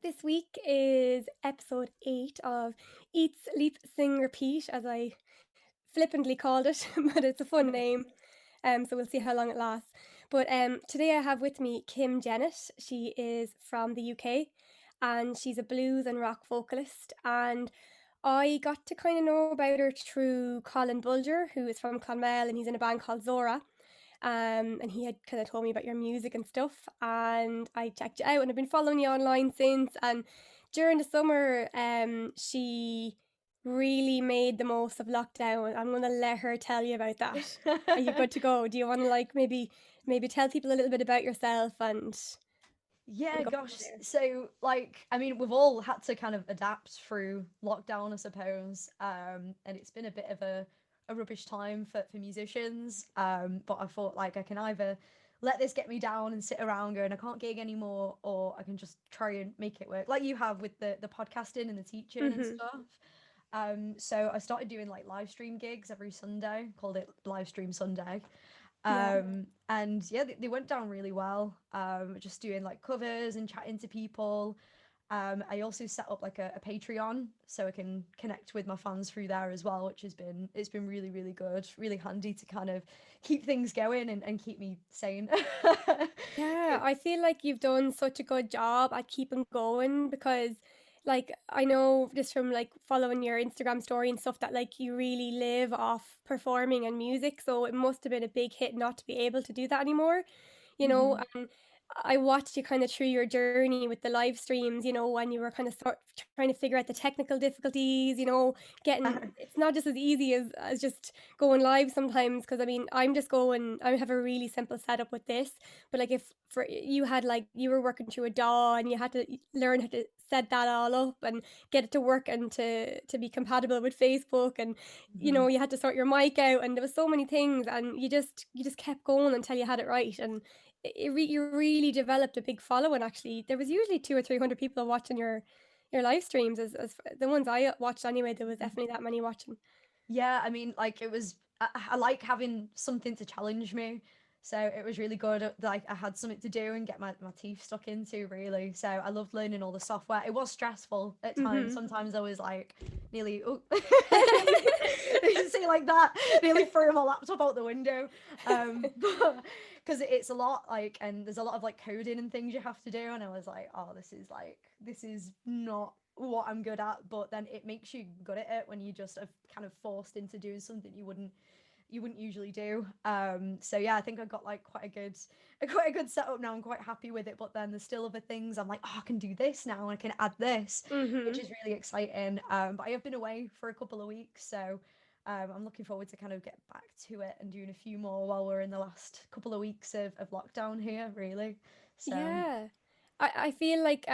This week is episode 8 of Eat, Sleep, Sing, Repeat, as I flippantly called it, but it's a fun name. So we'll see how long it lasts. But today I have with me Kim Jennett. She is from the UK and she's a blues and rock vocalist. And I got to kind of know about her through Colin Bulger, who is from Clonmel and he's in a band called Zora. And he had kind of told me about your music and stuff, and I checked you out, and I've been following you online since. And during the summer, she really made the most of lockdown. I'm gonna let her tell you about that. Are you good to go? Do you want to like maybe tell people a little bit about yourself and Yeah, go gosh. from there? We've all had to kind of adapt through lockdown, I suppose. And it's been a bit of a rubbish time for musicians. But I thought like I can either let this get me down and sit around going, I can't gig anymore, or I can just try and make it work. Like you have with the podcasting and the teaching and Mhm. stuff. So I started doing like live stream gigs every Sunday, called it Live Stream Sunday. Yeah. And yeah, they went down really well. Just doing like covers and chatting to people. I also set up like a Patreon so I can connect with my fans through there as well, which it's been really, really good, really handy to kind of keep things going and keep me sane. Yeah, I feel like you've done such a good job at keeping going because like I know just from like following your Instagram story and stuff that like you really live off performing and music, so it must have been a big hit not to be able to do that anymore, Mhm. and I watched you kind of through your journey with the live streams, when you were kind of trying to figure out the technical difficulties, getting it's not just as easy as just going live sometimes because I mean, I have a really simple setup with this, but like if for you had like you were working through a DAW and you had to learn how to set that all up and get it to work and to be compatible with Facebook and Mhm. you had to sort your mic out and there was so many things and you just kept going until you had it right and you really developed a big following. Actually, there was usually 200 or 300 people watching your live streams as the ones I watched anyway. There was definitely that many watching. Yeah, I mean, like it was. I like having something to challenge me, so it was really good. Like I had something to do and get my teeth stuck into, really. So I loved learning all the software. It was stressful at times. Mhm. Sometimes I was like nearly, oh, nearly, you see like that, nearly threw my laptop out the window. But because it's a lot, like, and there's a lot of like coding and things you have to do, and I was like, oh, this is not what I'm good at, but then it makes you good at it when you just are kind of forced into doing something you wouldn't usually do. So yeah, I think I got like quite a good setup now. I'm quite happy with it, but then there's still other things I'm like, oh, I can do this now, and I can add this, which Mhm. is really exciting. But I have been away for a couple of weeks, so I'm looking forward to kind of get back to it and doing a few more while we're in the last couple of weeks of lockdown here, really. So Yeah. I feel like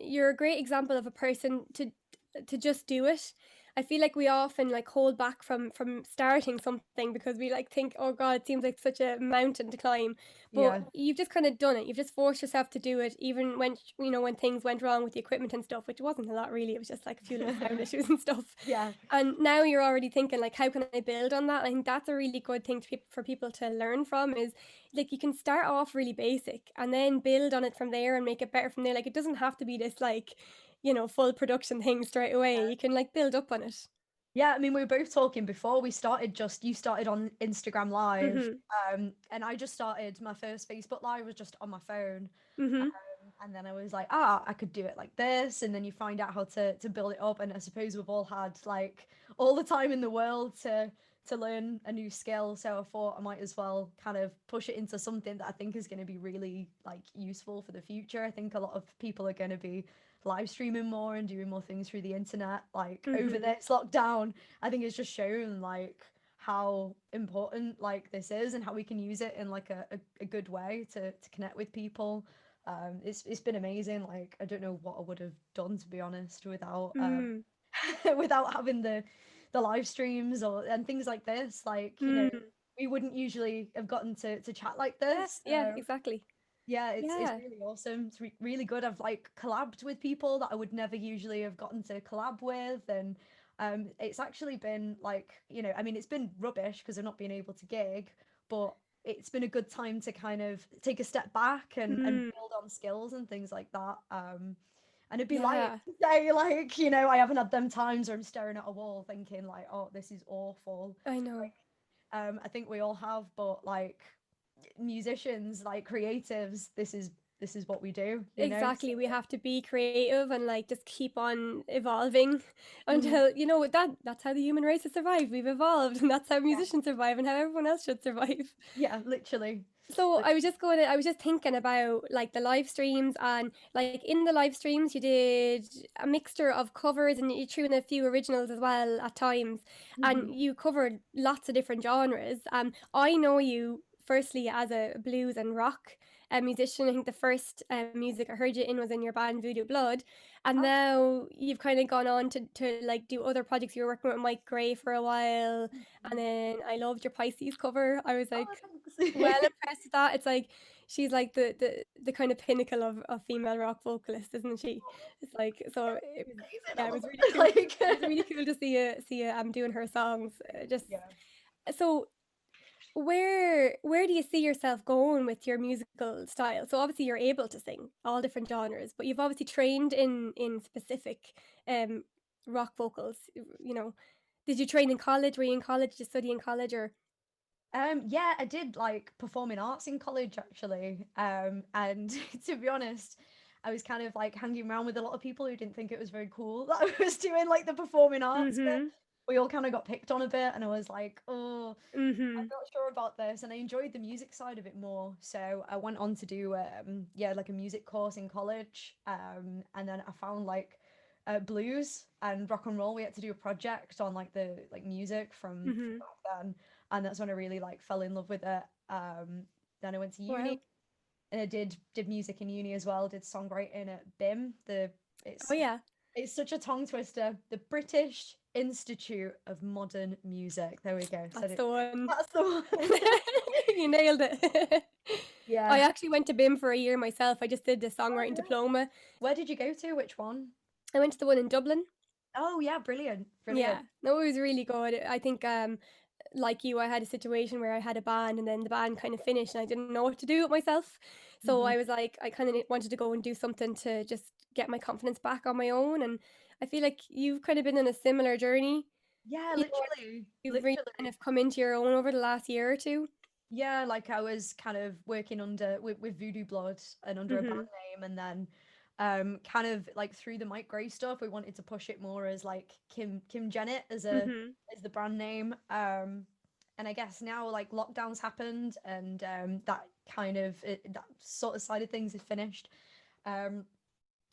you're a great example of a person to just do it. I feel like we often like hold back from starting something because we like think, oh God, it seems like such a mountain to climb. But yeah. you've just kind of done it. You've just forced yourself to do it, even when when things went wrong with the equipment and stuff, which wasn't a lot really. It was just like a few little sound issues and stuff. Yeah. And now you're already thinking like, how can I build on that? I think that's a really good thing for people to learn from is like you can start off really basic and then build on it from there and make it better from there. Like it doesn't have to be this like, full production thing straight away. You can like build up on it. Yeah, I mean, we were both talking before we started. Just you started on Instagram Live, Mhm. and I just started. My first Facebook Live was just on my phone, Mhm. and then I was like, I could do it like this, and then you find out how to build it up. And I suppose we've all had like all the time in the world to learn a new skill. So I thought I might as well kind of push it into something that I think is going to be really like useful for the future. I think a lot of people are going to be live streaming more and doing more things through the internet like over Mhm. this lockdown. I think it's just shown like how important like this is and how we can use it in like a good way to connect with people. It's been amazing. Like I don't know what I would have done, to be honest, without Mm. without having the live streams or and things like this. Like, Mm. we wouldn't usually have gotten to chat like Yeah, this. yeah, So exactly. yeah, it's Yeah. really awesome. It's really good. I've like collabed with people that I would never usually have gotten to collab with, and it's actually been like, I mean, it's been rubbish because I've not been able to gig, but it's been a good time to kind of take a step back and Mm. build on skills and things like that. And it'd be like, Yeah, say, like, you know, I haven't had them times where I'm staring at a wall thinking, like, oh, this is awful. I know. I think we all have, but like musicians, like creatives, this is what we do, you know? So, Exactly. We have to be creative and like just keep on evolving mm, until, you know, that's how the human race has survived. We've evolved and that's how yeah, musicians survive and how everyone else should survive. yeah, literally. So Lit- I was just thinking about like the live streams and like in the live streams you did a mixture of covers and you threw in a few originals as well at times and Mhm. you covered lots of different genres. I know you firstly as a blues and rock musician. I think the first music I heard you in was in your band Voodoo Blood, and Oh, now you've kind of gone on to like do other projects. You were working with Mike Gray for a while, and mhm. then I loved your Pisces cover. I was Oh, like well thanks. impressed with that. It's like she's like the kind of pinnacle of female rock vocalist, isn't she? It's like so it was Amazing, I yeah, it love was really it. cool. Like, It was really cool to see you doing her songs. Just yeah. so where do you see yourself going with your musical style? So obviously you're able to sing all different genres, but you've obviously trained in specific um rock vocals, you know. Did you train in college? Were you in college? Did you study in college or Yeah, I did like performing arts in college actually. And to be honest, I was kind of like hanging around with a lot of people who didn't think it was very cool that I was doing like the performing arts bit. Mhm. We all kind of got picked on a bit, and I was like, oh, I'm Mhm. not sure about this. And I enjoyed the music side of it more. So I went on to do yeah, like a music course in college. And then I found like blues and rock and roll. We had to do a project on like the like music from Mhm. back then, and that's when I really like fell in love with it. Then I went to uni Wow. and I did music in uni as well. Did songwriting at BIM. Oh, It's yeah. it's such a tongue twister. The British Institute of Modern Music. There we go. Said That's it. the one. That's the one. You nailed it. I Yeah. actually went to BIM for a year myself. I just did the Oh, songwriting yeah. diploma. Where did you go to? Which one? I went to the one in Dublin. Oh, yeah, brilliant. Brilliant. Yeah. No, it was really good. I think, like you, I had a situation where I had a band and then the band kind of finished and I didn't know what to do with myself. So Hmm. I was like, I kind of wanted to go and do something to just get my confidence back on my own. And I feel like you've kind of been on a similar journey. Yeah, You know, literally. you've really kind Literally. of come into your own over the last year or two. Yeah, like I was kind of working under with Voodoo Blood and under a band Mhm. name, and then kind of like through the Mike Gray stuff, we wanted to push it more as like Kim Jennett Mhm. as the brand name. And I guess now like lockdowns happened, and that kind of that sort of side of things is finished. Um,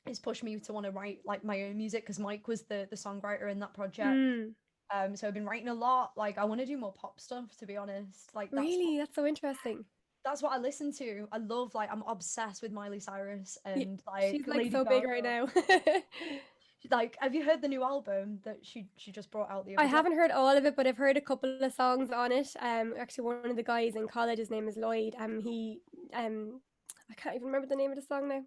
it's pushed me to want to write like my own music because Mike was the songwriter in that project. Mm. So I've been writing a lot. Like I want to do more pop stuff, to be honest. Like Really? That's so interesting. that's what I listen to. I love like I'm obsessed with Miley Cyrus Yeah, and like she's like Lady so big Gaga. right now. Like, have you heard the new album that she just brought out the I other day? haven't heard all of it, but I've heard a couple of songs on it. Actually, one of the guys in college, his name is Lloyd. Um, I can't even remember the name of the song now.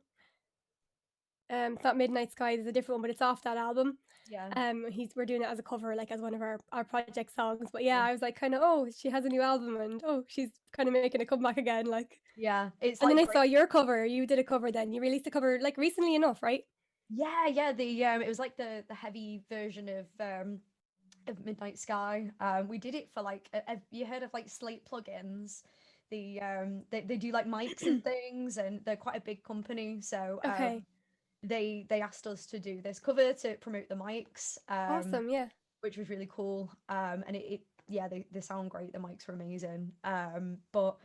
It's not Midnight Skies, it's a different one, but it's off that album. Yeah. We're doing it as a cover, like as one of our project songs. But yeah, Cool. I was like, kind of, oh, she has a new album, and oh, she's kind of making a comeback again, like. Yeah, it's And then like I great. saw your cover. You did a cover then. You released a cover like recently enough, right? Yeah, yeah. The it was like the heavy version of Midnight Sky. We did it for like have you heard of like Slate plugins? They do like mics and things, and they're quite a big company. So Okay. they asked us to do this cover to promote the mics. Awesome. Yeah. Which was really cool. And it yeah, they sound great. The mics were amazing. But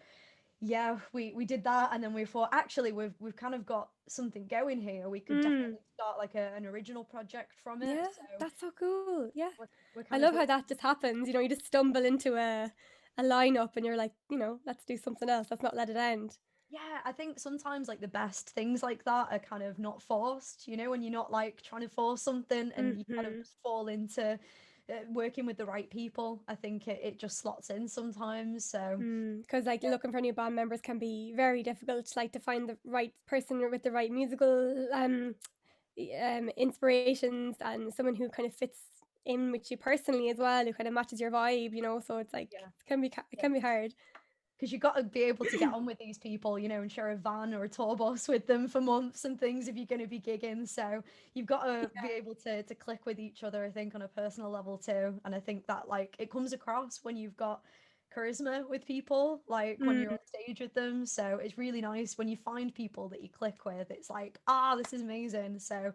yeah, we did that, and then we thought actually we've kind of got something going here. We could Mm. definitely start like an original project from it. Yeah, So that's so cool. Yeah. we're I kind of love how that just happens. You know, you just stumble into a lineup and you're like, you know, let's do something else. Let's not let it end. yeah. I think sometimes like the best things like that are kind of not forced. You know, when you're not like trying to force something and you kind of Mhm. just fall into working with the right people. I think it just slots in sometimes. So Because like looking for new band members can be very difficult, like to find the right person with the right musical inspirations and someone who kind of fits in with you personally as well, who kind of matches your vibe, you know. So it's like yeah. it can be Yeah. it can be hard. because you've got to be able to get on with these people, you know, and share a van or a tour bus with them for months and things if you're going to be gigging. So you've got to be able to click with each other, I think, on a personal level too. And I think that like it comes across when you've got charisma with people, like when you're Mm, on stage with them. So it's really nice when you find people that you click with. It's like, ah, this is amazing. So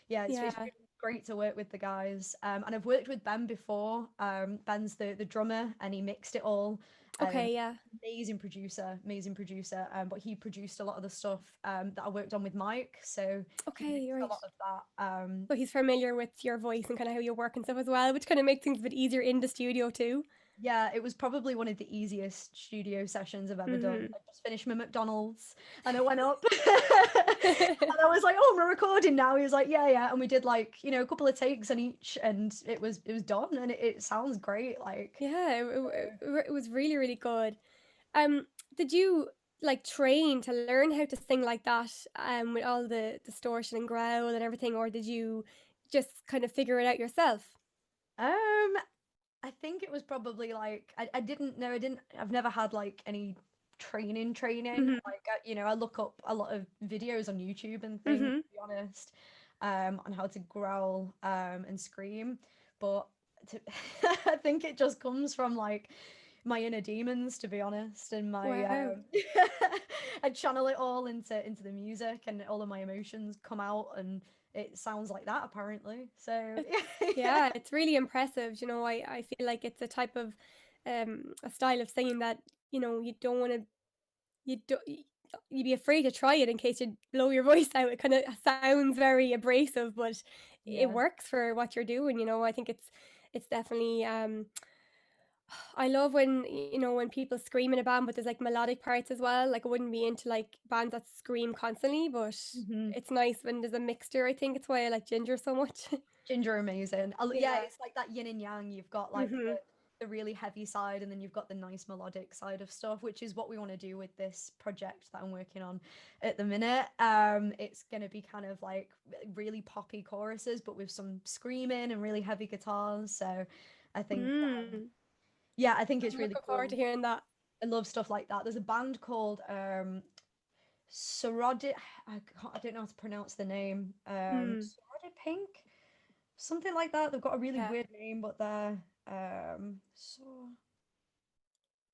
yeah, it's yeah. really great to work with the guys. And I've worked with Ben before. Ben's the drummer, and he mixed it all. Um, Okay, yeah. amazing producer, amazing producer. But he produced a lot of the stuff that I worked on with Mike, so he Okay, mixed a right. lot of that. So he's familiar with your voice and kind of how you work and stuff as well, which kind of makes things a bit easier in the studio too. Yeah, it was probably one of the easiest studio sessions I've ever done. Hmm. I just finished my McDonald's and I went up and I was like, "Oh, we're recording now." He was like, "Yeah, yeah," and we did like a couple of takes on each, and it was done, and it sounds great. Like, Yeah, so- it was really, really good. Um, did you like train to learn how to sing like that, with all the distortion and growl and everything, or did you just kind of figure it out yourself? um, I think it was probably like I didn't know. I've never had like any training. Mhm. Like I look up a lot of videos on YouTube and things, Mhm. to be honest, on how to growl and scream. But to, I think it just comes from like my inner demons, to be honest, and my Wow. I channel it all into the music, and all of my emotions come out, and it sounds like that apparently. So yeah. Yeah, it's really impressive. You know, I feel like it's a type of a style of singing that, you don't want to you do you'd be afraid to try it in case you blow your voice out. It kind of sounds very abrasive, but it Yeah. works for what you're doing, I think it's definitely I love when when people scream in a band, but there's like melodic parts as well. Like I wouldn't be into like bands that scream constantly, but Mhm. it's nice when there's a mixture. I think it's why I like Ginger so much. Ginger amazing. Yeah, Yeah. it's like that yin and yang. You've got like Mhm. the really heavy side, and then you've got the nice melodic side of stuff, which is what we want to do with this project that I'm working on at the minute. It's gonna be kind of like really poppy choruses, but with some screaming and really heavy guitars. So I think Mm. yeah, I think it's I'm really looking forward to cool. hearing that. I love stuff like that. There's a band called Sorodi I don't know how to pronounce the name. Mm. Sorodi Pink? Something like that. They've got a really Yeah. weird name, but they're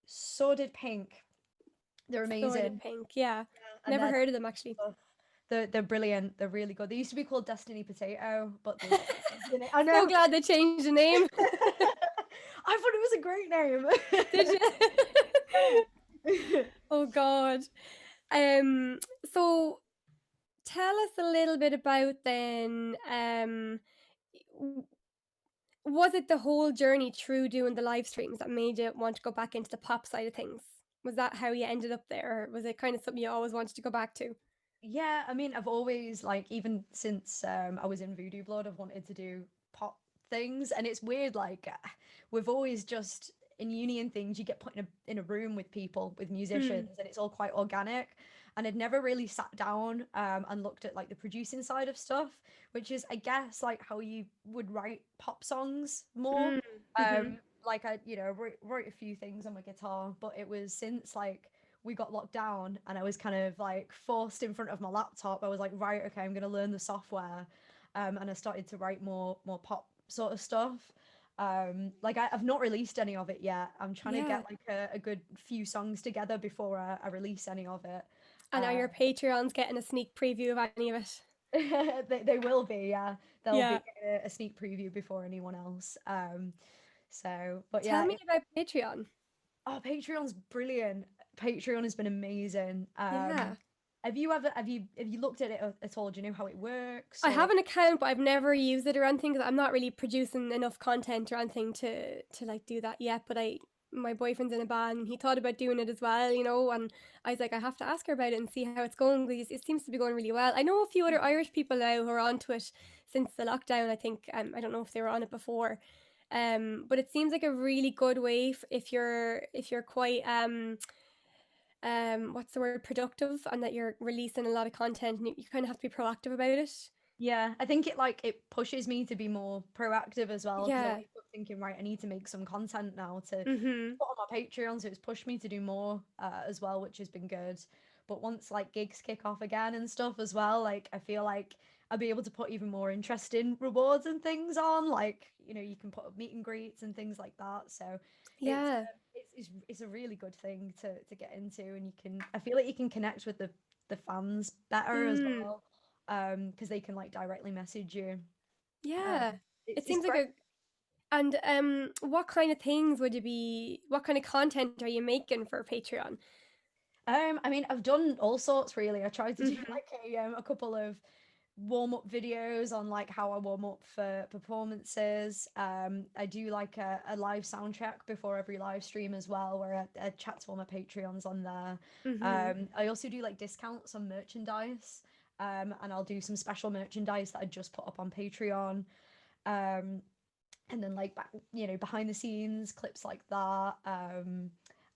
Sordid Pink. They're Sordid amazing. Pink. Yeah. Yeah, and Never heard of them actually. they're brilliant. They're really good. They used to be called Destiny Potato, but they've changed the name. I So know. glad they changed the name. I thought it was a great Did you? name. Oh God. Um, so tell us a little bit about then, w- was it the whole journey through doing the live streams that made you want to go back into the pop side of things? Was that how you ended up there, or was it kind of something you always wanted to go back to? Yeah, I mean, I've always like even since I was in Voodoo Blood, I've wanted to do pop things, and it's weird. Like we've always just in uni and things, you get put in a room with people with Mm, musicians, and it's all quite organic. And I'd never really sat down and looked at like the producing side of stuff, which is, I guess, like how you would write pop songs more. mm, mm-hmm. Like I, wrote a few things on my guitar, but it was since like we got locked down and I was kind of like forced in front of my laptop. I was like, right, okay, I'm gonna learn the software. And I started to write more pop sort of stuff. Like I've not released any of it yet. I'm trying to Yeah. get like a good few songs together before I release any of it. And are your Patreons getting a sneak preview of any of it? They will be, yeah. They'll be Yeah. a sneak preview before anyone else. But Tell yeah, me about Patreon. oh, Patreon's brilliant. Patreon has been amazing. Yeah. Have you looked at it at all? Do you know how it works? I Or have an account, but I've never used it or anything because I'm not really producing enough content or anything to like do that yet. But my boyfriend's in a band and he thought about doing it as well, and I was like, I have to ask her about it and see how it's going because it seems to be going really well. I know a few other Irish people now who are onto it since the lockdown. I think I don't know if they were on it before, but it seems like a really good way if you're quite what's the word, productive, and that you're releasing a lot of content and you kind of have to be proactive about it. Yeah, I think it pushes me to be more proactive as well because I Yeah. wake up thinking, right, I need to make some content now to Mhm. put on my Patreon, so it's pushed me to do more as well, which has been good. But once like gigs kick off again and stuff as well, like I feel like I'll be able to put even more interesting rewards and things on, like you can put up meet and greets and things like that. So Yeah. it's a really good thing to get into, and you can I feel like you can connect with the fans better as Mm. well, because they can like directly message you. Um, Yeah. It it's seems like great. a and what kind of things would you be what kind of content are you making for Patreon? I mean, I've done all sorts really. I tried to do Mhm. like a couple of warm up videos on like how I warm up for performances. I do like a live soundtrack before every live stream as well, where I chat to all my Patreons on there. Mhm. I also do like discounts on merchandise. And I'll do some special merchandise that I just put up on Patreon. Um, and then like behind the scenes clips like that.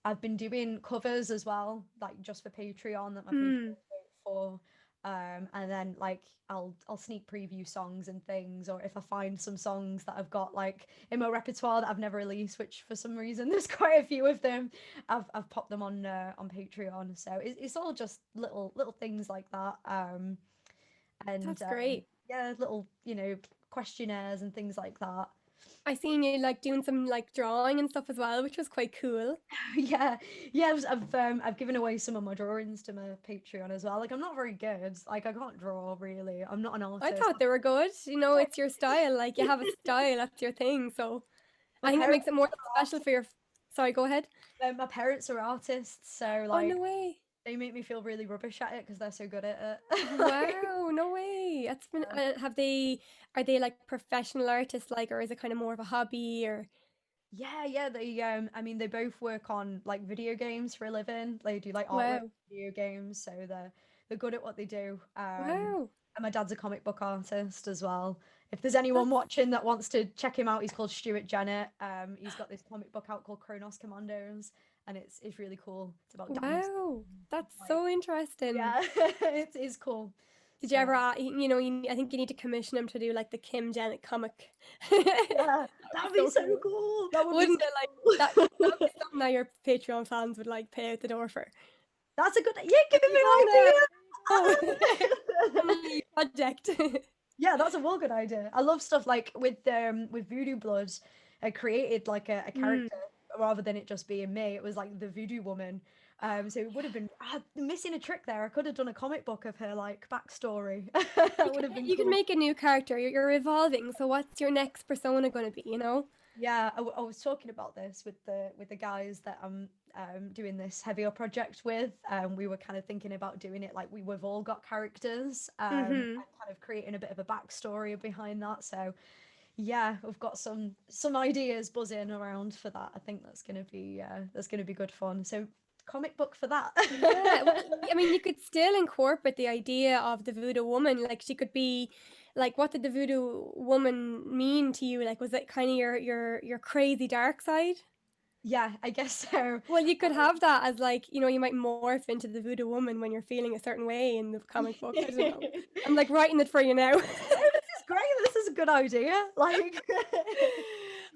I've been doing covers as well, like just for Patreon that my Patreon Mm. vote for. And then like I'll sneak preview songs and things, or if I find some songs that I've got like in my repertoire that I've never released, which for some reason there's quite a few of them, I've popped them on Patreon. So it's all just little things like that. And That's great. yeah, little questionnaires and things like that. I seen you like doing some like drawing and stuff as well, which was quite cool. Yeah, yeah. I've given away some of my drawings to my Patreon as well. Like I'm not very good. Like I can't draw really. I'm not an I artist. thought they were good. You know, it's your style. Like you have a style, that's your thing. So My I think that parents makes it more are special for your. Sorry, go ahead. my parents are artists, so Oh no like way! they make me feel really rubbish at it because they're so good at it. Oh Like, wow, no way. That's been. yeah. Have they? Are they like professional artists, like, or is it kind of more of a hobby? Or Yeah. I mean, they both work on like video games for a living. They do like artwork wow, video games, so they're good at what they do. wow. And my dad's a comic book artist as well. If there's anyone That's watching that wants to check him out, he's called Stuart Jennett. He's got this comic book out called Kronos Commandos, and it's really cool. It's about dinosaurs. wow. That's Like, so interesting. yeah, it is cool. Did you So ever, I think you need to commission him to do like the Kim Jennett comic. yeah, That would be that'd be so so cool. cool. That would be Wouldn't so it? Like that. That would cool. be something that your Patreon fans would like pay out the door for. That's a good. Yeah, There giving you me go now. There you go. an idea. Family project. Yeah, that's a real good idea. I love stuff like with Voodoo Blood, I created like a Mm. character rather than it just being me. It was like the Voodoo woman. So it would have been missing a trick there. I could have done a comic book of her like backstory. That would have been You could cool. make a new character. You're evolving. So what's your next persona going to be? Yeah, I was talking about this with the guys that I'm doing this heavier project with. We were kind of thinking about doing it like we've all got characters, and Mhm. kind of creating a bit of a backstory behind that. So yeah, we've got some ideas buzzing around for that. I think that's gonna be good fun. So comic book for that. Yeah, well, I mean, you could still incorporate the idea of the voodoo woman. Like, she could be, like, what did the voodoo woman mean to you? Like, was it kind of your crazy dark side? Yeah, I guess so. Well, you could have that as like, you might morph into the voodoo woman when you're feeling a certain way in the comic book. I don't know. I'm like writing it for you now. Oh, this is great. This is a good idea. Like,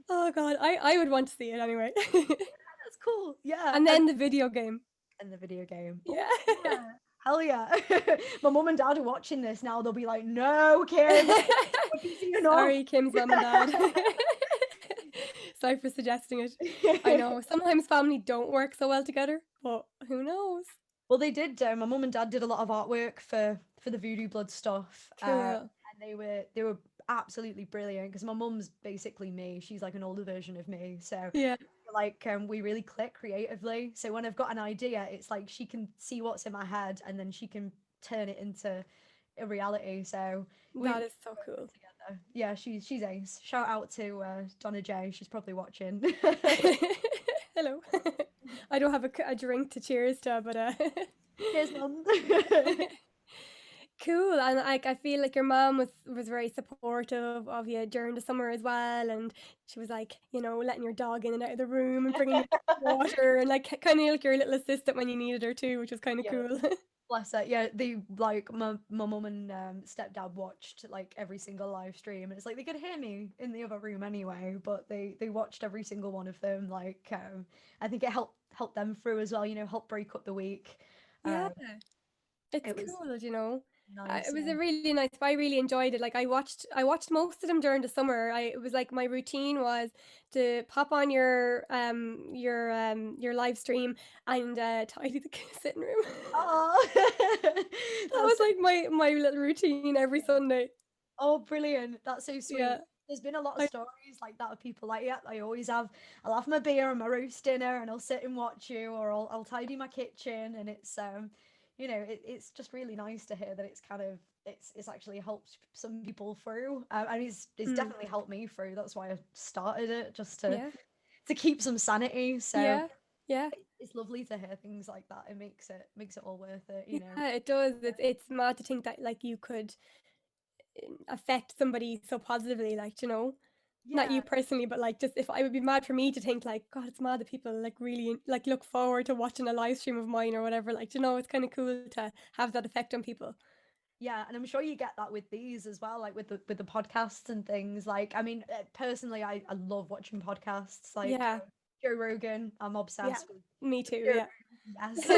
Oh God, I would want to see it anyway. that's cool. Yeah, And then the video game. and the video game. Oh, Yeah. yeah. Hell yeah. My mum and dad are watching this now. They'll be like, no, Kim, what you see enough. Sorry, Kim's mom and dad. Sorry for suggesting it. I know sometimes family don't work so well together, but who knows? Well, they did. My mum and dad did a lot of artwork for the Voodoo Blood stuff, Cool. and they were absolutely brilliant because my mum's basically me. She's like an older version of me, so Yeah, like we really click creatively. So when I've got an idea, it's like she can see what's in my head and then she can turn it into a reality. So we that is so cool. together. Yeah, she's ace. Shout out to Donna J. She's probably watching. Hello. I don't have a drink to cheers to, but Cheers, mum. cool. And like I feel like your mom was very supportive of you during the summer as well, and she was like, letting your dog in and out of the room and bringing you water and like kind of like your little assistant when you needed her too, which was kind of Yeah. cool. Bless her. Yeah, they like my mum and stepdad watched like every single live stream, and it's like they could hear me in the other room anyway, but they watched every single one of them. Like, I think it helped them through as well. You know, help break up the week. Yeah. Um, It's it was cool, you know. nice. It was Yeah. a really nice. I really enjoyed it. Like I watched most of them during the summer. It was like my routine was to pop on your live stream and tidy the sitting room. Oh, That that's was so like my little routine every Sunday. oh, brilliant. That's so Yeah. sweet. There's been a lot of I, stories like that of people like, yeah, I'll have my beer and my roast dinner and I'll sit and watch you, or I'll tidy my kitchen. And it's, it's just really nice to hear that it's kind of, it's actually helped some people through. And it's mm, definitely helped me through. That's why I started it, just yeah. to keep some sanity. So Yeah. Yeah. it's lovely to hear things like that. It makes it all worth it, you know. Yeah, it does. It's mad to think that like you could affect somebody so positively, like, you know. Not Yeah. you personally, but like just if I would be mad for me to think like, God, it's mad that people like really like look forward to watching a live stream of mine or whatever. Like, you know, it's kind of cool to have that effect on people. Yeah, and I'm sure you get that with these as well, like with the podcasts and things. Like, I mean, personally, I love watching podcasts. Like Yeah, Joe Rogan, I'm yeah, obsessed me too. Joe Yeah. Rogan. Yes.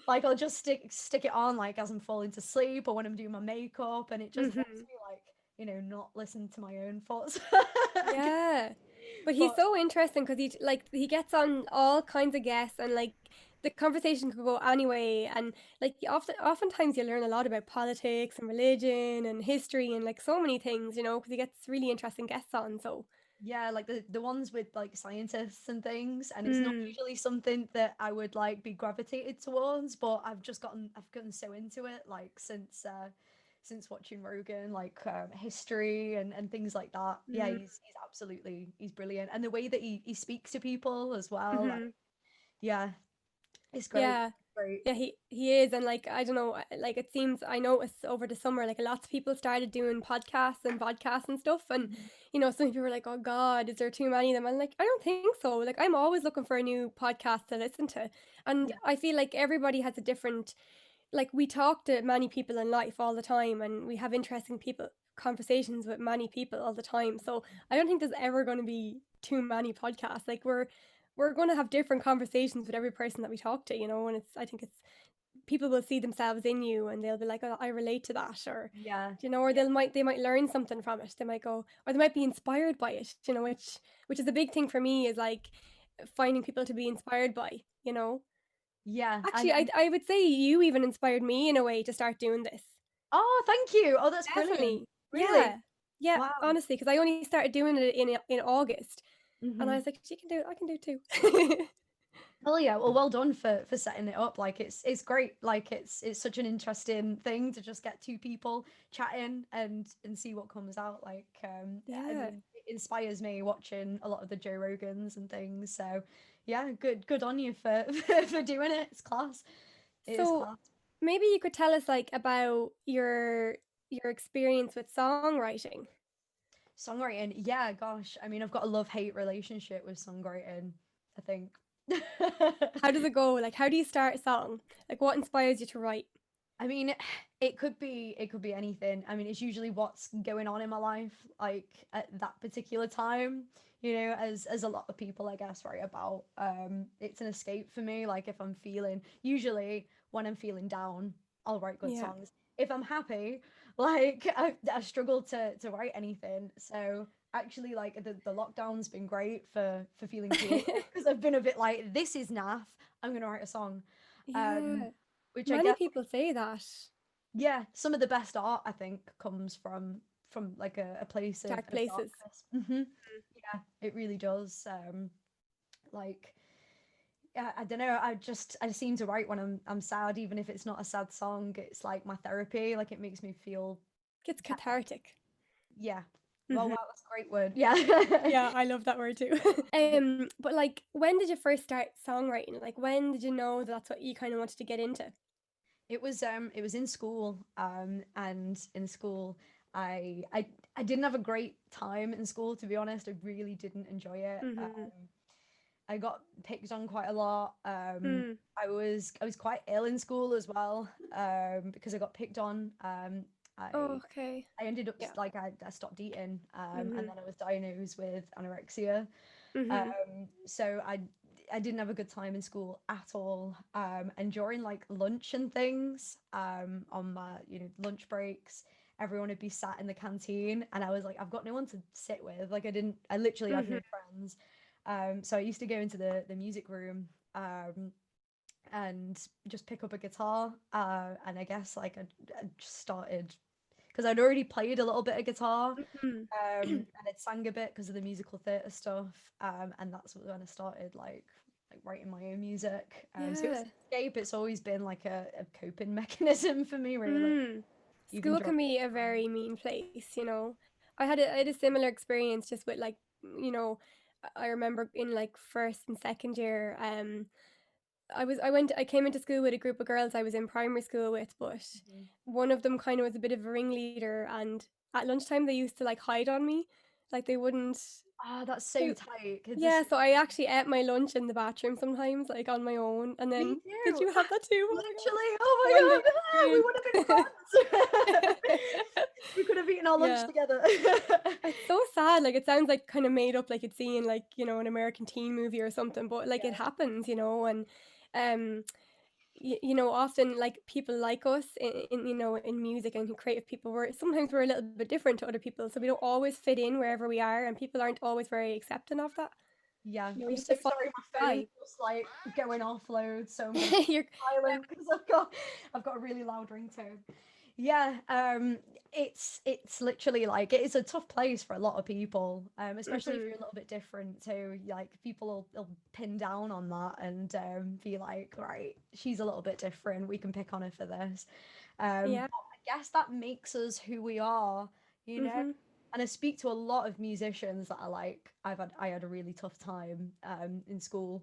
Like I'll just stick it on like as I'm falling to sleep or when I'm doing my makeup, and it just makes hmm me like not listen to my own thoughts. Yeah. But he's But so interesting because he gets on all kinds of guests and like the conversation could go anyway and like oftentimes you learn a lot about politics and religion and history and like so many things, you know, because he gets really interesting guests on. So, yeah, like the ones with like scientists and things, and it's not mm, usually something that I would like be gravitated towards, but I've gotten so into it like since watching Rogan, like history and things like that. Yeah, mm, he's brilliant, and the way that he speaks to people as well, like hmm yeah, it's great, yeah. great. Yeah, he is, and like I don't know, like it seems I noticed over the summer, like lots of people started doing podcasts and vodcasts and stuff, and Mhm. you know, some people were like, "Oh God, is there too many of them?" I'm like, I don't think so. Like I'm always looking for a new podcast to listen to, and Yeah, I feel like everybody has a different. Like we talk to many people in life all the time, and we have interesting people conversations with many people all the time. So I don't think there's ever going to be too many podcasts. Like we're going to have different conversations with every person that we talk to, you know, and it's I think it's people will see themselves in you and they'll be like, oh, I relate to that, or yeah, you know, or yeah. they might learn something from it. They might go, or they might be inspired by it, you know, which is a big thing for me is like finding people to be inspired by, you know. Yeah, Actually, I would say you even inspired me in a way to start doing this. oh, thank you. Oh, that's brilliant. Definitely. Really? Yeah. Yeah, Wow. honestly, because I only started doing it in August, and I hmm was like, she can do it, I can do it too. Oh yeah, well done for setting it up. Like it's great. Like it's such an interesting thing to just get two people chatting and see what comes out. Like I Yeah. mean, it inspires me watching a lot of the Joe Rogans and things. So yeah, good on you for for doing it. It's class. It is So class. maybe you could tell us like about your experience with songwriting. Songwriting, yeah, gosh. I mean, I've got a love-hate relationship with songwriting, I think. How does it go? Like how do you start a song? Like what inspires you to write? I mean, it could be anything. I mean, it's usually what's going on in my life, like at that particular time. You know, as a lot of people, I guess, write about. It's an escape for me. Like if I'm feeling, usually when I'm feeling down, I'll write good Yeah. songs. If I'm happy, like I struggle to write anything. So actually, like the lockdown's been great for feeling creative because I've been a bit like, this is naff. I'm gonna write a song. Um, Yeah. which I Many guess people say that. yeah, some of the best art I think comes from like a place Dark of places. darkness. Yeah, it really does. Like yeah, I don't know. I seem to write when I'm sad, even if it's not a sad song. It's like my therapy. Like it makes me feel It's better. cathartic. Yeah. Well, hmm wow, that's a great word. Yeah. Yeah, I love that word too. But like, when did you first start songwriting? Like, when did you know that's what you kind of wanted to get into? It was in school, and in school I didn't have a great time in school, to be honest. I really didn't enjoy it. hmm I got picked on quite a lot. Mm. I was quite ill in school as well, because I got picked on. Oh, I okay. I ended up Yeah. like I stopped eating, and Mhm. then I was diagnosed with anorexia. Mhm. So I didn't have a good time in school at all. And during like lunch and things, on my lunch breaks, everyone would be sat in the canteen, and I was like, I've got no one to sit with. Like I literally had Mhm. no friends. So I used to go into the music room. And just pick up a guitar. And I guess like I just started because I'd already played a little bit of guitar, Mhm. and I'd sang a bit because of the musical theatre stuff. And that's when I started like writing my own music. So it's Yeah. an escape. It's always been like a coping mechanism for me, really, Mm. even School during can be a this time. very mean place, you know. I had a similar experience just with like, you know, I remember in like first and second year, I came into school with a group of girls I was in primary school with, but Mhm. one of them kind of was a bit of a ringleader, and at lunchtime they used to like hide on me, like they wouldn't. Ah, that's so They, tight. Kids are yeah, so so I actually ate my lunch in the bathroom sometimes, like on my own. And me then, did too. you have that too? Oh my god! Literally, One oh day, my god, ah, we would have been friends. We could have eaten our lunch yeah. together. It's so sad, like, it sounds, like, kinda made up, like it's seen, like, you know, an American teen movie or something, but, like, it Yeah. happens, you know, and, um, you know, often, like, people like us in, you know, in music and creative people, we're a little bit different to other people, so we don't always fit in wherever we are, and people aren't always very accepting of that. Yeah, You know, I'm you have so to follow sorry. My your phone's vibe. just like going off loads, so I'm gonna put You're it silent because I've got a really loud ringtone. Yeah, it's literally like it is a tough place for a lot of people, especially if Mhm. you're a little bit different too. Like people will pin down on that and be like, right, she's a little bit different. We can pick on her for this. Yeah. But I guess that makes us who we are, you know. Mhm. And I speak to a lot of musicians that are like, I had a really tough time in school.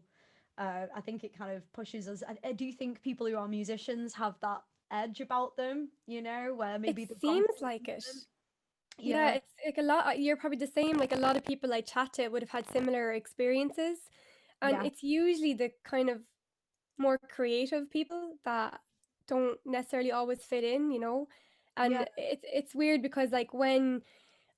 I think it kind of pushes us. I do think people who are musicians have that edge about them, where It maybe they've gone seems through like it. something. Yeah, Yeah, it's like a lot you're probably the same, like, a lot of people I chat to would have had similar experiences, and yeah, it's usually the kind of more creative people that don't necessarily always fit in, you know? yeah, And it's weird because, like, when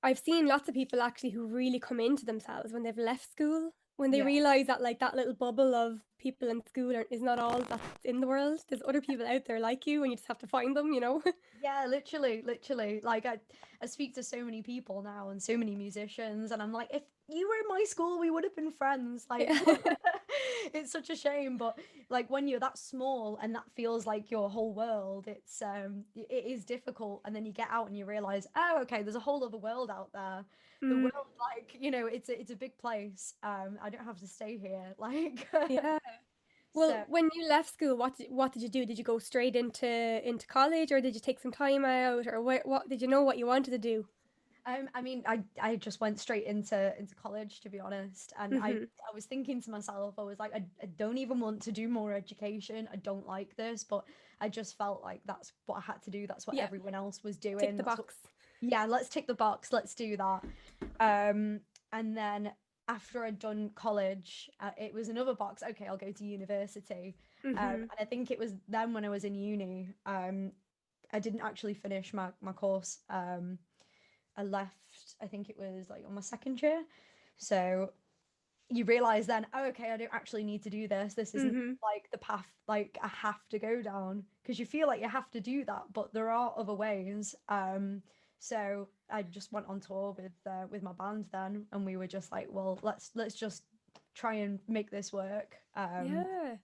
I've seen lots of people actually who really come into themselves when they've left school, when they yeah. realize that like that little bubble of people in school is not all that's in the world. There's other people out there like you, and you just have to find them, you know? Yeah, literally, literally. Like I speak to so many people now and so many musicians, and I'm like, if you were in my school, we would have been friends. Like, Yeah. it's such a shame, but like when you're that small and that feels like your whole world, it is difficult. And then you get out and you realize, oh, okay, there's a whole other world out there. The Mm, world, like, it's a big place. I don't have to stay here. Like, yeah. Well, so. when you left school, what did you do? Did you go straight into college, or did you take some time out, or what did you know what you wanted to do? I mean, I just went straight into college, to be honest, and I Mhm. I was thinking to myself, I was like, I don't even want to do more education. I don't like this, but I just felt like that's what I had to do. That's what Yeah, everyone else was tick doing. the That's what, box. yeah, let's tick the box. Let's do that. And then after I'd done college, it was another box. Okay, I'll go to university. Mhm. And I think it was then when I was in uni. I didn't actually finish my course. I left, I think it was like on my second year. So you realize then, oh, okay, I don't actually need to do this. This isn't Mhm. like the path like I have to go down because you feel like you have to do that, but there are other ways. So I just went on tour with my band then, and we were just like, well, let's just try and make this work. Yeah,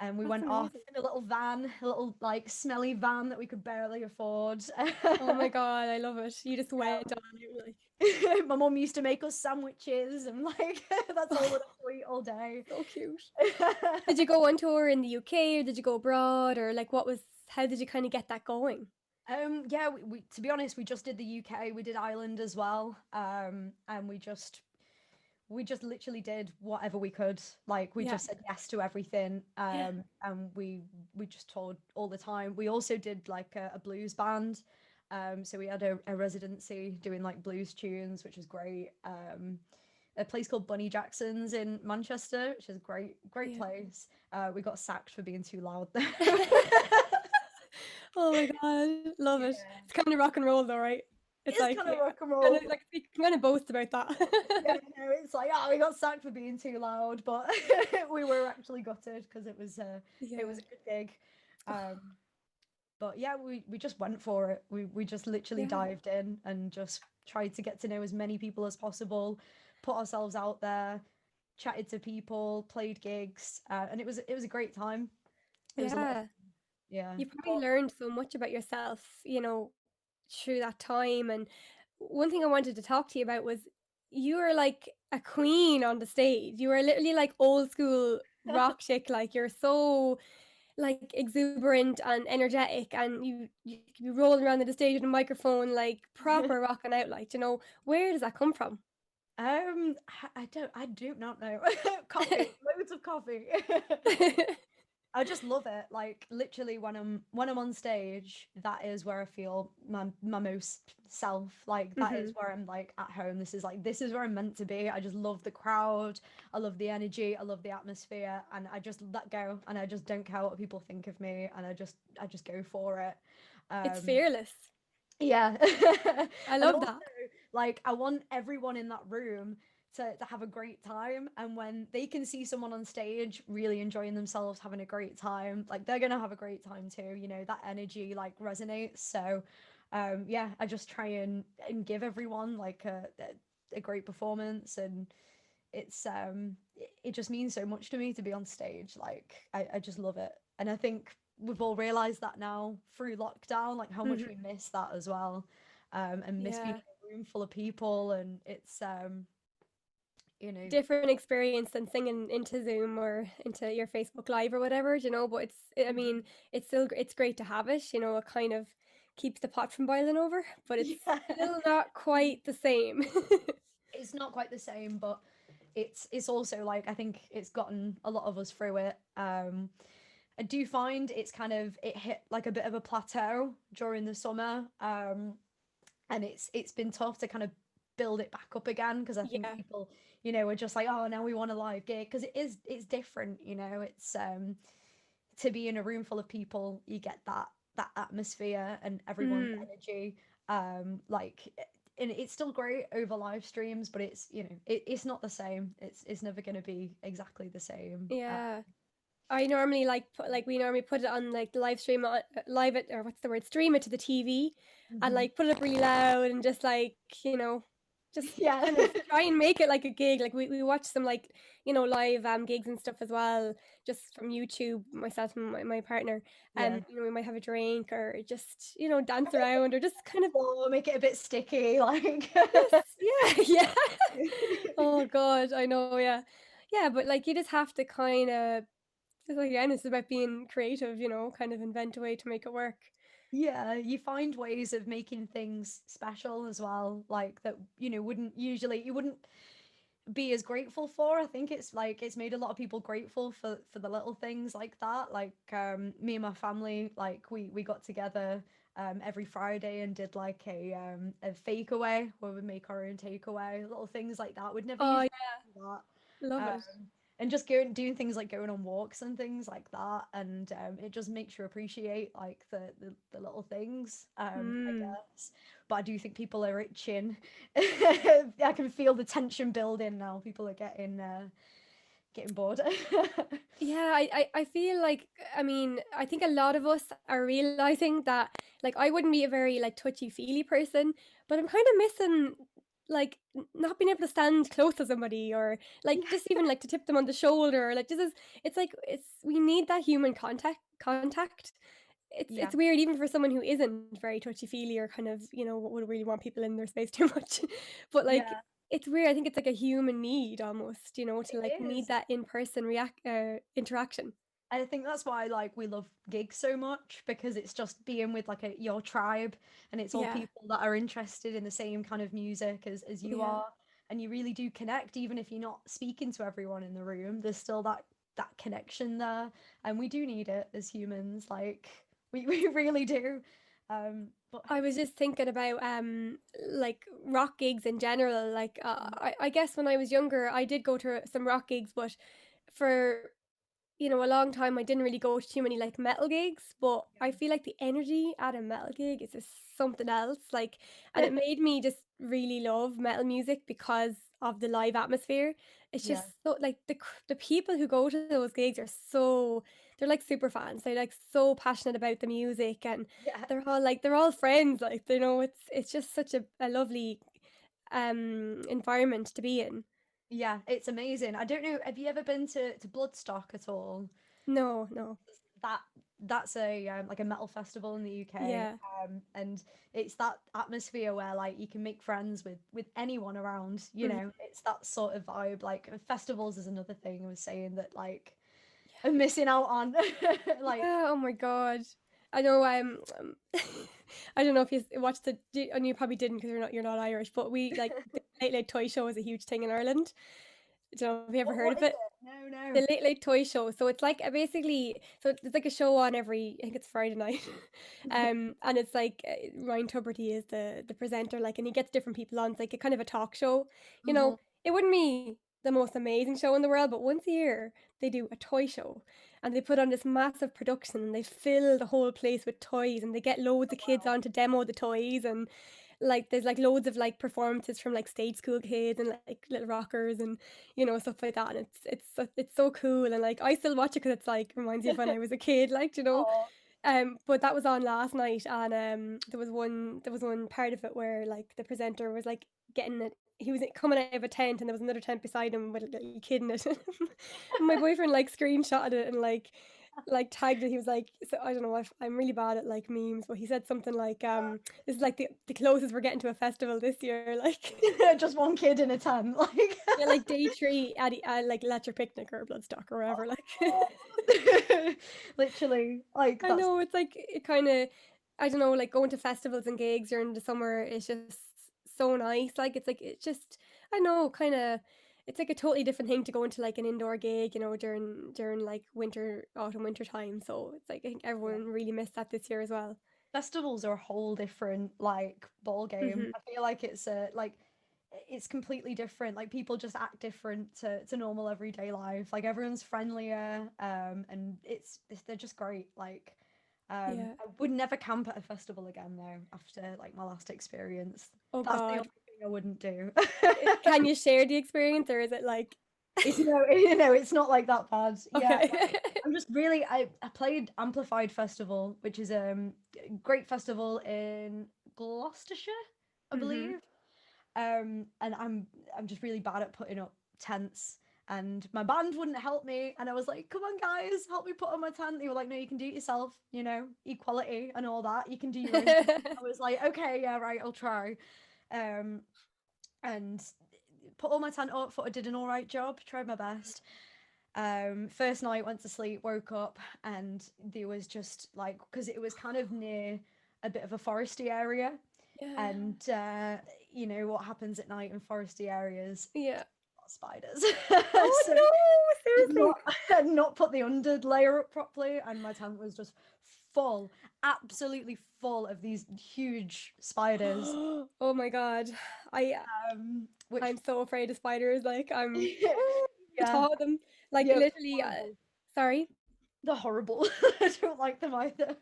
And we that's went off amazing. in a little van, a little like smelly van that we could barely afford. Oh my god, I love it. You just went on it like My mum used to make us sandwiches and like that's all we'd have to eat all day. so cute. Did you go on tour in the UK, or did you go abroad, or like how did you kind of get that going? Yeah, we to be honest, we just did the UK, we did Ireland as well. And we just literally did whatever we could. Like we Yeah. just said yes to everything. Yeah. And we just toured all the time. We also did like a blues band. So we had a residency doing like blues tunes, which was great. a place called Bunny Jackson's in Manchester, which is great Yeah. place. We got sacked for being too loud there. Oh my god, love it. Yeah. It's kind of rock and roll though, right? It's It's like, kind yeah, of rock and kind roll. of like you can kind of boast about that. Yeah, no, it's like, oh, we got sacked for being too loud, but we were actually gutted because it was Yeah. a good gig. Um, but yeah, we just went for it. We just literally Yeah. dived in and just tried to get to know as many people as possible, put ourselves out there, chatted to people, played gigs, and it was a great time. It was a lot of Yeah. fun. Yeah. You probably But learned so much about yourself, through that time. And one thing I wanted to talk to you about was you were like a queen on the stage. You were literally like old school rock chick. Like you're so like exuberant and energetic, and you could be rolling around in the stage with a microphone, like proper rocking out. Like, where does that come from? I do not know. Coffee, loads of coffee. I just love it. Like literally when I'm on stage, that is where I feel my most self. Like that is Hmm. where I'm like at home. This is where I'm meant to be. I just love the crowd. I love the energy. I love the atmosphere, and I just let go, and I just don't care what people think of me, and I just go for it. It's Um fearless. yeah. I And love also, that. like, I want everyone in that room to have a great time. And when they can see someone on stage really enjoying themselves, having a great time, like, they're gonna have a great time too. That energy, like, resonates. So, yeah, I just try and give everyone, like, a great performance. And it just means so much to me to be on stage. Like, I just love it. And I think we've all realized that now through lockdown, like how much Hmm. we miss that as well, and miss being Yeah. in a room full of people. And it's Different experience than singing into Zoom or into your Facebook Live or whatever, but I Mhm. mean, it's great to have it, it kind of keeps the pot from boiling over, but it's Yeah. still not quite the same. It's not quite the same, but it's also like I think it's gotten a lot of us through it. I do find it hit like a bit of a plateau during the summer. And it's been tough to kind of build it back up again because I think Yeah. people, are just like, oh, now we want a live gig because it's different. It's to be in a room full of people, you get that atmosphere and everyone's Mm, energy. Like, and it's still great over live streams, but it's not the same. It's never going to be exactly the same. yeah. I normally we normally put it on like the live stream live it, or what's the word, stream it to the TV, and Mhm. like put it up really loud and just like, just Yeah. kind of try and make it like a gig. Like we watch some like, live gigs and stuff as well, just from YouTube, myself and my partner. Yeah. We might have a drink or just, dance around or just kind of Or make it a bit sticky, like. just, yeah, yeah. Oh God, I know, yeah. Yeah, but like you just have to kind of, again, it's about being creative, kind of invent a way to make it work. Yeah, you find ways of making things special as well, like that, you wouldn't be as grateful for. I think it's like it's made a lot of people grateful for the little things like that. Like me and my family, like we got together every Friday and did like a fake away where we make our own takeaway, little things like that. We'd never Oh, usually yeah, do that. love it. And just doing things like going on walks and things like that, and it just makes you appreciate like the little things, I Mm. guess. But I do think people are itching. I can feel the tension building now. People are getting bored. Yeah, I feel like, I mean, I think a lot of us are realizing that, like, I wouldn't be a very, like, touchy-feely person, but I'm kind of missing, like, not being able to stand close to somebody, or, like, Yeah, just even, like, to tip them on the shoulder, like, it's like, we need that human contact. yeah, It's weird even for someone who isn't very touchy-feely or kind of, would really want people in their space too much. But, like, yeah. it's weird. I think it's like a human need almost, to, It like, need is. that in-person interaction. I think that's why like we love gigs so much because it's just being with like your tribe, and it's all Yeah, people that are interested in the same kind of music as you yeah. are, and you really do connect even if you're not speaking to everyone in the room. There's still that connection there, and we do need it as humans. Like we really do. But I was just thinking about like rock gigs in general. Like I guess when I was younger, I did go to some rock gigs, but for a long time I didn't really go to too many like metal gigs. But I feel like the energy at a metal gig is just something else. Like, and yeah, it made me just really love metal music because of the live atmosphere. It's yeah, just so like the people who go to those gigs are so they're like super fans. They're like so passionate about the music and yeah. they're all friends, like, it's just such a lovely, environment to be in. Yeah, it's amazing. I don't know, have you ever been to Bloodstock at all? No, no. That that's a like a metal festival in the UK, Yeah. and it's that atmosphere where like you can make friends with anyone around. You Mhm. know, it's that sort of vibe. Like festivals is another thing I was saying that like Yeah. I'm missing out on. Like, Yeah, oh my god. I know, I don't know if you watched and you probably didn't because you're not Irish, but we, like, the Late Late Toy Show is a huge thing in Ireland. I don't know if you ever heard what of is it? it? No, no. The Late Late Toy Show. So it's like basically, so it's like a show on every, I think it's Friday night, and it's like Ryan Tuberty is the presenter, like, and he gets different people on. It's like a kind of a talk show. You Mhm. know, it wouldn't be the most amazing show in the world, but once a year they do a toy show, and they put on this massive production, and they fill the whole place with toys, and they get loads of kids on to demo the toys, and like there's like loads of like performances from like stage school kids and like little rockers and stuff like that. And it's so cool, and like I still watch it because it's like reminds me of when I was a kid, like Oh, but that was on last night, and there was one part of it where like the presenter was like getting it. He was coming out of a tent, and there was another tent beside him with a little kid in it. And my boyfriend like screenshotted it and like tagged it. He was like, so I don't know, I'm really bad at like memes, but he said something like, "This is like the closest we're getting to a festival this year." Like, just one kid in a tent, like. yeah, like day three at like Let Your Picnic or Bloodstock or whatever. Like, Literally, like I that's know it's like it kind of, I don't know, like going to festivals and gigs during the summer is just so nice. Like it's just, I know, kind of. It's like a totally different thing to go into like an indoor gig, during like autumn, winter time. So it's like I think yeah. everyone really missed that this year as well. Festivals are a whole different like ball game. Mhm. I feel like it's a like it's completely different. Like people just act different to normal everyday life. Like everyone's friendlier, and they're just great. Like, Yeah. I would never camp at a festival again though after like my last experience. Oh That's the God. only thing I wouldn't do. Can you share the experience, or is it like It's no, it's not like that bad. Yeah, okay? like I'm just really I played Amplified Festival, which is a great festival in Gloucestershire, I Mhm. believe. And I'm just really bad at putting up tents. And my band wouldn't help me, and I was like, "Come on, guys, help me put on my tent." They were like, "No, you can do it yourself. Equality and all that. You can do your own thing." I was like, "Okay, yeah, right, I'll try." Um, and put all my tent up. Thought I did an all right job. Tried my best. First night, went to sleep, woke up, and there was just like because it was kind of near a bit of a foresty area, Yeah. and you know what happens at night in foresty areas. Yeah. Spiders. Oh So no, seriously. not had not put the under layer up properly, and my tent was just full, absolutely full of these huge spiders. Oh my God. I Which I'm so afraid of spiders. Like I'm the yeah, thought of them. Like yeah, literally. horrible. Sorry. They're horrible. I don't like them either.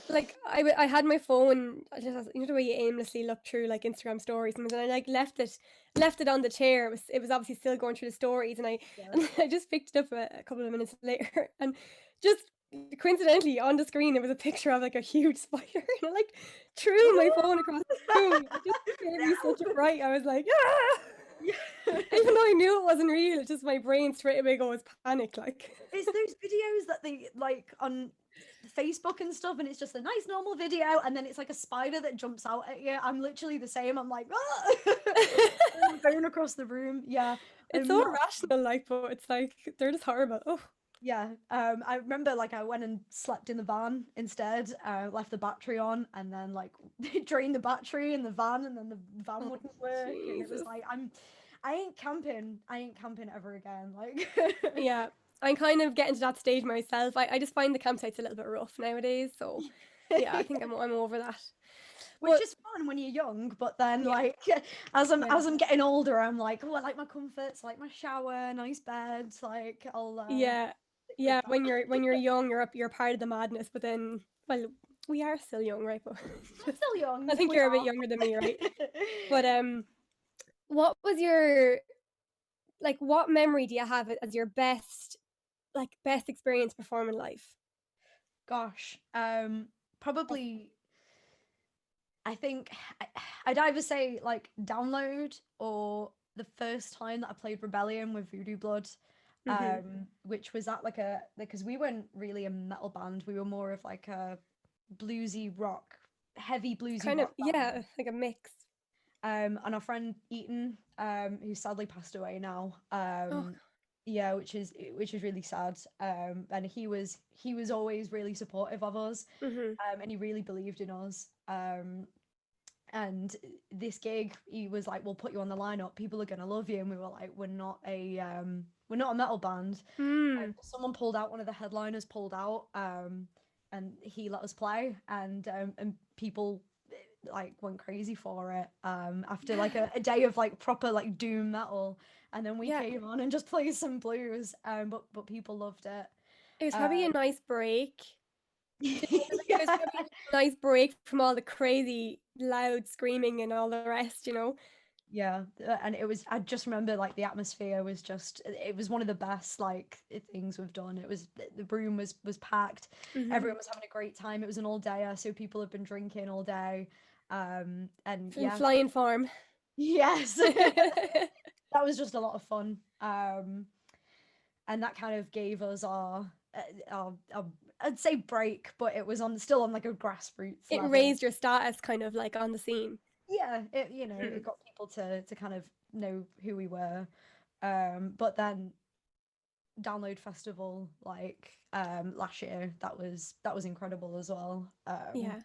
Like I had my phone. I just the way you aimlessly look through like Instagram stories, and then I like left it on the chair. It was obviously still going through the stories, and I Yeah. and I just picked it up a couple of minutes later, and just coincidentally on the screen it was a picture of like a huge spider, and I like threw my phone across the room. It just gave me such a fright. I was like, ah! Yeah. Even though I knew it wasn't real, it's just my brain straight away goes panic. Like, It's those videos that they like on Facebook and stuff, and it's just a nice normal video, and then it's like a spider that jumps out at you. I'm literally the same. I'm like, ah! Going across the room. Yeah. it's so irrational. Like, but it's like they're just horrible. Oh. Yeah. I remember like I went and slept in the van instead, left the battery on, and then like they drained the battery in the van, and then the van Oh, wouldn't work, and it was Jesus. like I ain't camping. I ain't camping ever again. Like Yeah. I'm kind of getting to that stage myself. I just find the campsites a little bit rough nowadays. So, Yeah, I think I'm over that. Which But is fun when you're young, but then yeah, like as I'm yeah, as I'm getting older, I'm like, oh, I like my comforts, I like my shower, nice bed, like I'll yeah, stick with yeah. that. When you're young, you're part of the madness. But then, well, we are still young, right? But We're just, still I young, think we you're a bit are. younger than me, right? But what was your like? What memory do you have as your best best experience performing live? Gosh, Of, probably I think I- I'd either say like Download or the first time that I played Rebellion with Voodoo Blood, mm-hmm. which was at like a because we weren't really a metal band, we were more of like a bluesy rock, heavy bluesy Kind of, rock band. yeah, like a mix. And our friend Eaton, who sadly passed away now, Oh, yeah, which is really sad. And he was always really supportive of us, mm-hmm. and he really believed in us. And this gig, he was like, "We'll put you on the lineup. People are gonna love you." And we were like, we're not a metal band." Mm. Someone pulled out, one of the headliners pulled out, and he let us play, and people like went crazy for it. After like a day of like proper like doom metal, and then we Yeah, came on and just played some blues. But people loved it. it was probably a Um, nice break. Do you know, like it was yeah. probably a nice break from all the crazy loud screaming and all the rest, you know? Yeah, and it was, I just remember like the atmosphere was just, it was one of the best like things we've done. It was, the room was packed. Mm-hmm. Everyone was having a great time. It was an all dayer, so people have been drinking all day. And In yeah, flying form. yes, that was just a lot of fun. And that kind of gave us our I'd say break, but it was on still on like a grassroots It level. raised your status kind of like on the scene. Yeah, Hmm. it got people to kind of know who we were. But then Download Festival like last year, that was incredible as well. Yeah.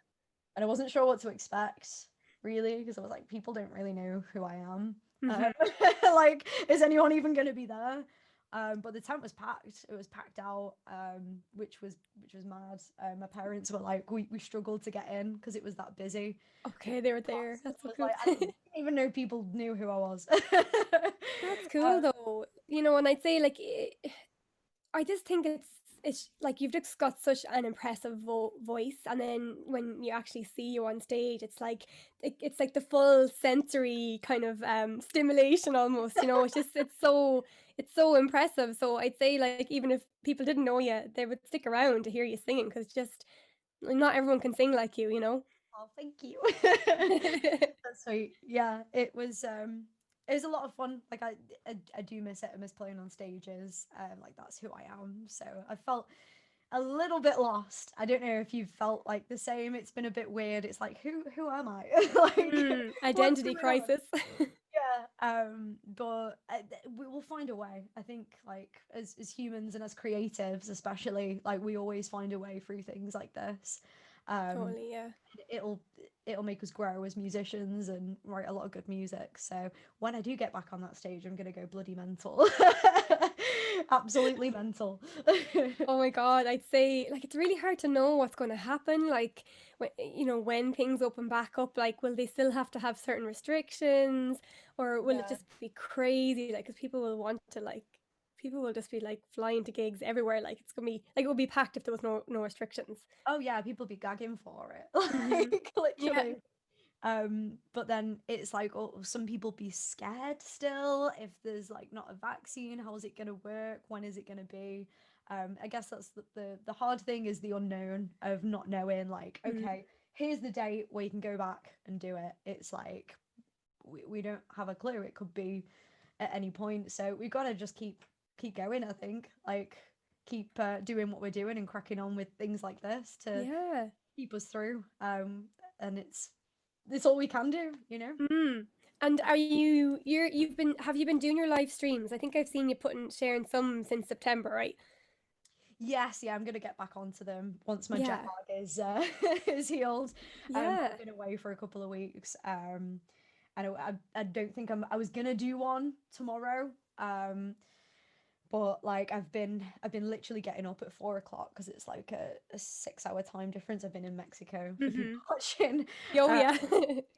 And I wasn't sure what to expect really, because I was like, people don't really know who I am. Hmm. Like, is anyone even going to be there? But the tent was packed. It was packed out, which was mad. My parents were like, we struggled to get in because it was that busy. Okay, they were there. Class. I That's so was cool. like, I didn't even know people knew who I was. That's Uh, cool though. You know, and I'd say like I just think it's like you've just got such an impressive voice, and then when you actually see you on stage, it's like it's like the full sensory kind of stimulation almost. You know, it's so impressive. So I'd say like even if people didn't know you, they would stick around to hear you singing because just not everyone can sing like you. You know. oh, thank you. That's sweet. Yeah, it was a lot of fun. Like I do miss it. I miss playing on stages. Like that's who I am. So I felt a little bit lost. I don't know if you've felt like the same. It's been a bit weird. It's like who am I? Like what's Identity going on? crisis. Yeah. But we will find a way. I think like as humans and as creatives, especially, like we always find a way through things like this. Um, Totally, yeah. it'll it'll make us grow as musicians and write a lot of good music. So when I do get back on that stage, I'm gonna go bloody mental. Absolutely mental. Oh my God, I'd say like it's really hard to know what's going to happen. Like, when, you know, when things open back up, like, will they still have to have certain restrictions, or will it Yeah. just be crazy? Like, because people will want to people will just be like flying to gigs everywhere. Like, it's gonna be like it would be packed if there was no restrictions. Oh yeah, people be gagging for it. Hmm. Like Yeah. literally. But then it's like, oh, some people be scared still if there's like not a vaccine. How is it gonna work? When is it gonna be? I guess that's the hard thing is the unknown of not knowing. Like, Mm. okay, here's the date where you can go back and do it. It's like we don't have a clue. It could be at any point. So we've got to just keep going. I think like keep doing what we're doing and cracking on with things like this to Yeah. keep us through. And it's all we can do, you know. Mm. And you've been have you been doing your live streams? I think I've seen you sharing some since September, right? Yes, yeah, I'm gonna get back onto them once my jet Yeah. lag is is healed. But I've Yeah. been away for a couple of weeks. I don't think I was gonna do one tomorrow. But like I've been literally getting up at 4 o'clock because it's like a 6 hour time difference. I've been in Mexico for people Mhm. watching. Oh, Uh, yeah.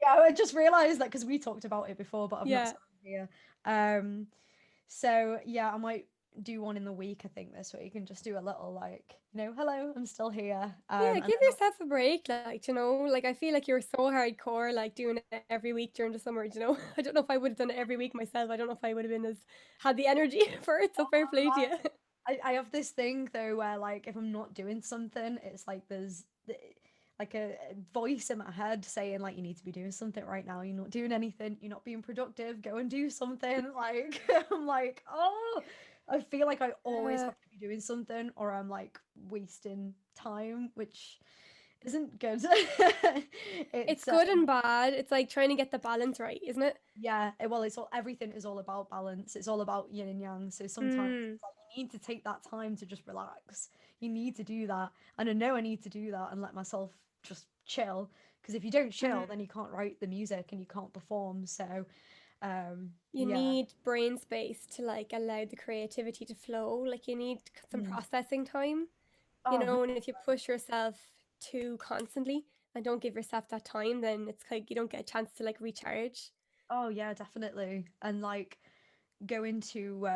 yeah, I just realized that because we talked about it before, but I've not Yeah. said it here. Um, so yeah, I might do one in the week, I think, this week and just do a little like, hello, I'm still here. Yeah, And then give yourself a break, like, like I feel like you're so hardcore, like doing it every week during the summer. I don't know if I would have done it every week myself. I don't know if I would have been as had the energy for it, so fair play to you. I have this thing though where like if I'm not doing something, it's like like a voice in my head saying like you need to be doing something right now. You're not doing anything. You're not being productive. Go and do something. Like I'm like, oh, I feel like I always Yeah. have to be doing something or I'm like wasting time, which isn't good. It's It's good and bad. It's like trying to get the balance right, isn't it? yeah, well, it's all everything is all about balance. It's all about yin and yang. So sometimes Mm, it's like you need to take that time to just relax. You need to do that. And I know I need to do that and let myself just chill. Because if you don't chill, mhm. then you can't write the music and you can't perform. So You yeah. need brain space to like allow the creativity to flow. Like you need some Mm. processing time, Oh, and if you push yourself too constantly and don't give yourself that time, then it's like you don't get a chance to like recharge. oh yeah, definitely. And like going to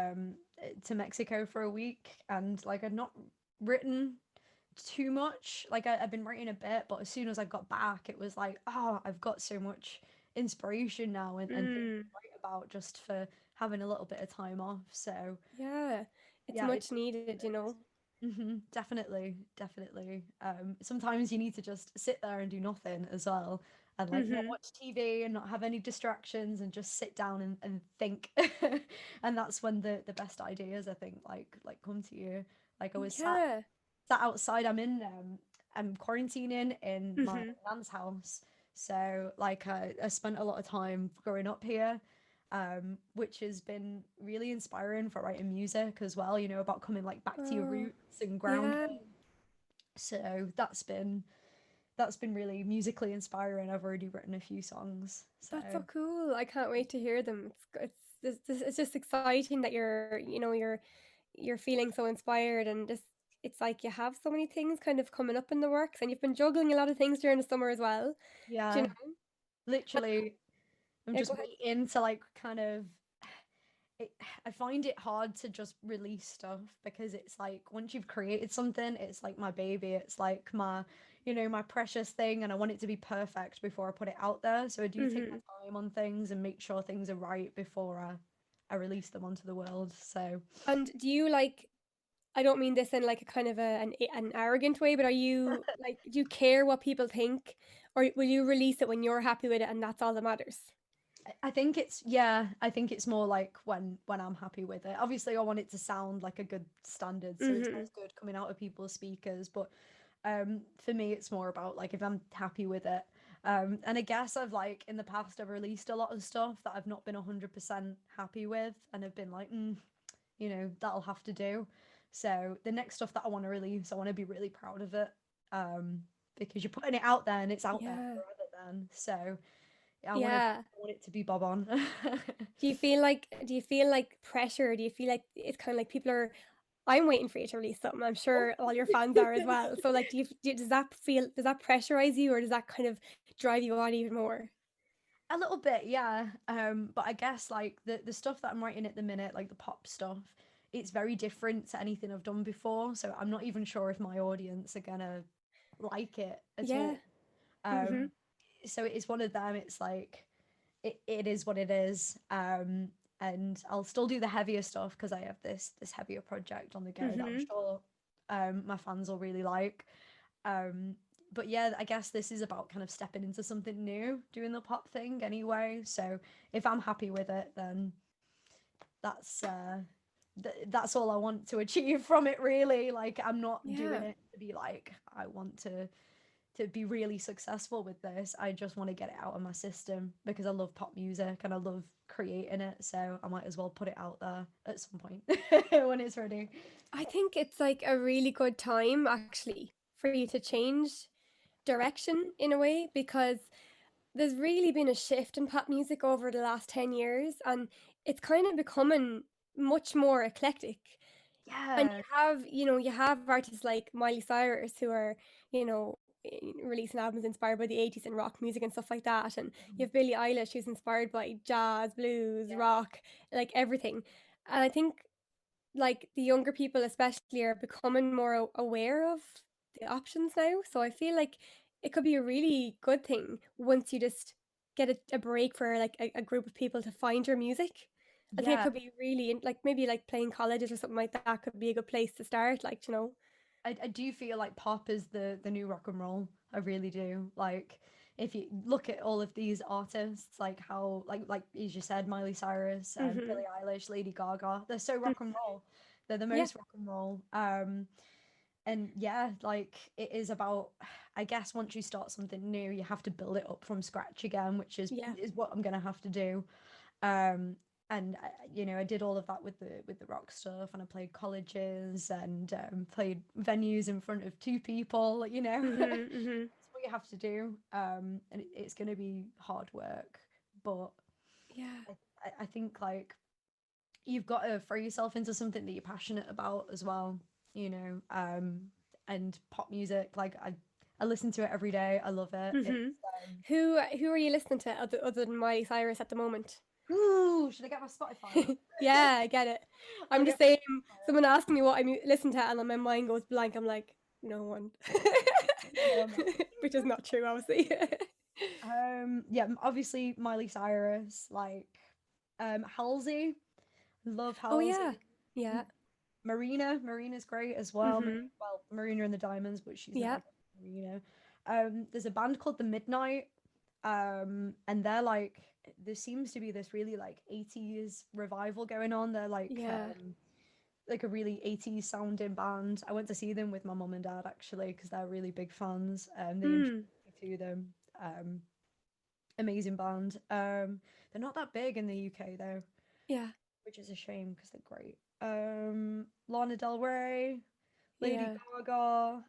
Mexico for a week and like I'd not written too much. Like I've been writing a bit, but as soon as I got back, it was like, oh, I've got so much inspiration now and things Mm, to write about just for having a little bit of time off. So yeah, it's yeah, much needed. definitely, definitely. Sometimes you need to just sit there and do nothing as well. And like not Hmm. watch TV and not have any distractions and just sit down and think. And that's when the best ideas I think like come to you. Like I was Yeah. sat outside. I'm quarantining in my Hmm. nan's house. So like I spent a lot of time growing up here, which has been really inspiring for writing music as well, about coming like back to your Oh, roots and grounding. yeah. So that's been really musically inspiring. I've already written a few songs. So That's so cool. I can't wait to hear them. It's just exciting that you're feeling so inspired and just it's like you have so many things kind of coming up in the works and you've been juggling a lot of things during the summer as well. Do you yeah, know? literally I'm Yeah, just go ahead. waiting to like kind of it, I find it hard to just release stuff because it's like once you've created something, it's like my baby. It's like my precious thing, and I want it to be perfect before I put it out there. So I do take Hmm. my time on things and make sure things are right before I release them onto the world. So And do you like I don't mean this in like a kind of an arrogant way, but are you like do you care what people think or will you release it when you're happy with it and that's all that matters? I think I think it's more like when I'm happy with it. Obviously, I want it to sound like a good standard, so it Hmm. sounds good coming out of people's speakers. But for me, it's more about like if I'm happy with it. And I guess I've like in the past I've released a lot of stuff that I've not been 100% happy with, and I've been like, that'll have to do. So the next stuff that I want to release, I want to be really proud of it. Um, because you're putting it out there and it's out there Yeah. forever then. So Yeah. I want it to be bob on. Do you feel like pressure? Do you feel like it's kind of like people are I'm waiting for you to release something. I'm sure all your fans are as well. So like does that pressurize you or does that kind of drive you on even more? A little bit, yeah. But I guess like the stuff that I'm writing at the minute, like the pop stuff, it's very different to anything I've done before. So I'm not even sure if my audience are gonna like it at Yeah. all. Mhm. Um, so it is one of them. It's like it is what it is. And I'll still do the heavier stuff because I have this heavier project on the go that I'm Mhm. sure my fans will really like. Um, but yeah, I guess this is about kind of stepping into something new, doing the pop thing anyway. So if I'm happy with it, then that's that's all I want to achieve from it really. Like I'm not doing Yeah. it to be like I want to be really successful with this. I just want to get it out of my system because I love pop music and I love creating it. So I might as well put it out there at some point when it's ready. I think it's like a really good time actually for you to change direction in a way because there's really been a shift in pop music over the last 10 years and it's kind of becoming much more eclectic. And Yeah. you have artists like Miley Cyrus who are, you know, releasing albums inspired by the 80s and rock music and stuff like that. And you Mhm. have Billie Eilish who's inspired by jazz, blues, Yeah. rock, like everything. And I think like the younger people especially are becoming more aware of the options now. So I feel like it could be a really good thing once you just get a break for like a group of people to find your music. I think it Yeah. could be really like maybe like playing colleges or something like that could be a good place to start, like, you know. I do feel like pop is the new rock and roll. I really do. Like if you look at all of these artists, like how like as you said, Miley Cyrus, Mhm. Billie Eilish, Lady Gaga, they're so Mm. rock and roll. They're the Yeah. most rock and roll. And yeah, like it is about, I guess once you start something new, you have to build it up from scratch again, which Yeah. is what I'm gonna have to do. Um, and I did all of that with the rock stuff, and I played colleges and played venues in front of two people. Mhm. Mhm. It's what you have to do. And it's going to be hard work, but Yeah. I think like you've got to throw yourself into something that you're passionate about as well. You know, and pop music, like I listen to it every day. I love it. It's Mhm. Who are you listening to other than Miley Cyrus at the moment? ooh, should I get my Spotify up? Yeah, I get it. I'll I'm the get my same. Spotify up. Someone asking me what I listen to, and then my mind goes blank. I'm like, no one, No, I'm not. which is not true, obviously. Yeah, obviously Miley Cyrus, like Halsey, love Oh Halsey. yeah, yeah. Marina's great as well. Mhm. Well, Marina and the Diamonds, but she's not Yeah. like Marina. There's a band called The Midnight, and they're like there seems to be this really like 80s revival going on. They're Yeah. like a really 80s sounding band. I went to see them with my mum and dad actually because they're really big fans. They introduced Mm. me to them. Um, Amazing band. They're not that big in the UK though, Yeah. which is a shame because they're great. Lana Del Rey, Lady Yeah. Gaga,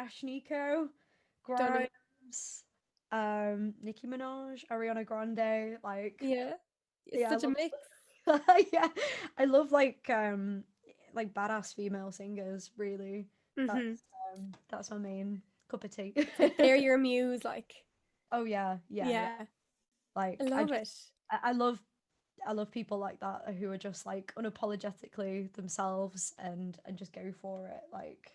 Ashnikko, Stunning. Grimes, Nicki Minaj, Ariana Grande. Yeah. It's Yeah, I such a love. mix. Yeah, I love like badass female singers. Really, Mhm. that's my main cup of tea. It's like they're your muse, like. Oh yeah, yeah, yeah. Yeah. I Like love it. I love people like that who are just like unapologetically themselves and just go for it. Like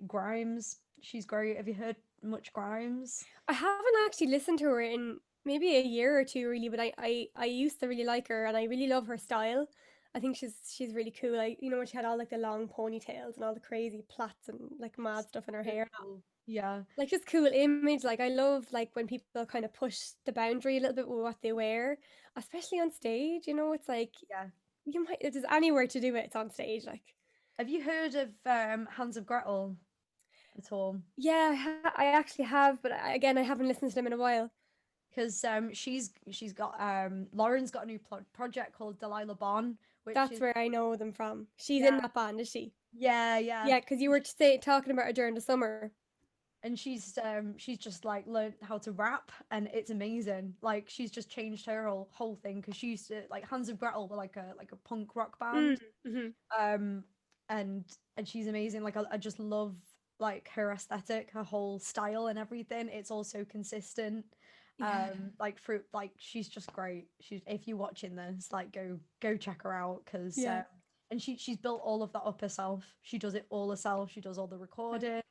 Grimes, she's great. Have you heard much Grimes? I haven't actually listened to her in maybe a year or two, really, but I used to really like her, and I really love her style. I think she's really cool. Like, when she had all like the long ponytails and all the crazy plaits and like mad stuff in her So hair. cool. Yeah. Like, just cool image. Like, I love like when people kind of push the boundary a little bit with what they wear, especially on stage. It's like Yeah. if there's anywhere to do it, it's on stage. Like, Have you heard of Hands of Gretel at all? yeah, I actually have, but again, I haven't listened to them in a while. Because she's got Lauren's got a new project called Delilah Bond, which That's is where I know them from. She's in yeah, that band, is she? yeah. Yeah, because you were talking about her during the summer. And she's just like learned how to rap, and it's amazing. Like she's just changed her whole thing because she used to like Hands of Gretel were like a punk rock Mm, band. mhm. um and she's amazing. Like I just love like her aesthetic, her whole style and everything. It's also consistent. Yeah. Like fruit, like she's just great. She's If you're watching this, like go check her out because Yeah. and she's built all of that up herself. She does it all herself. She does all the Yeah. recording,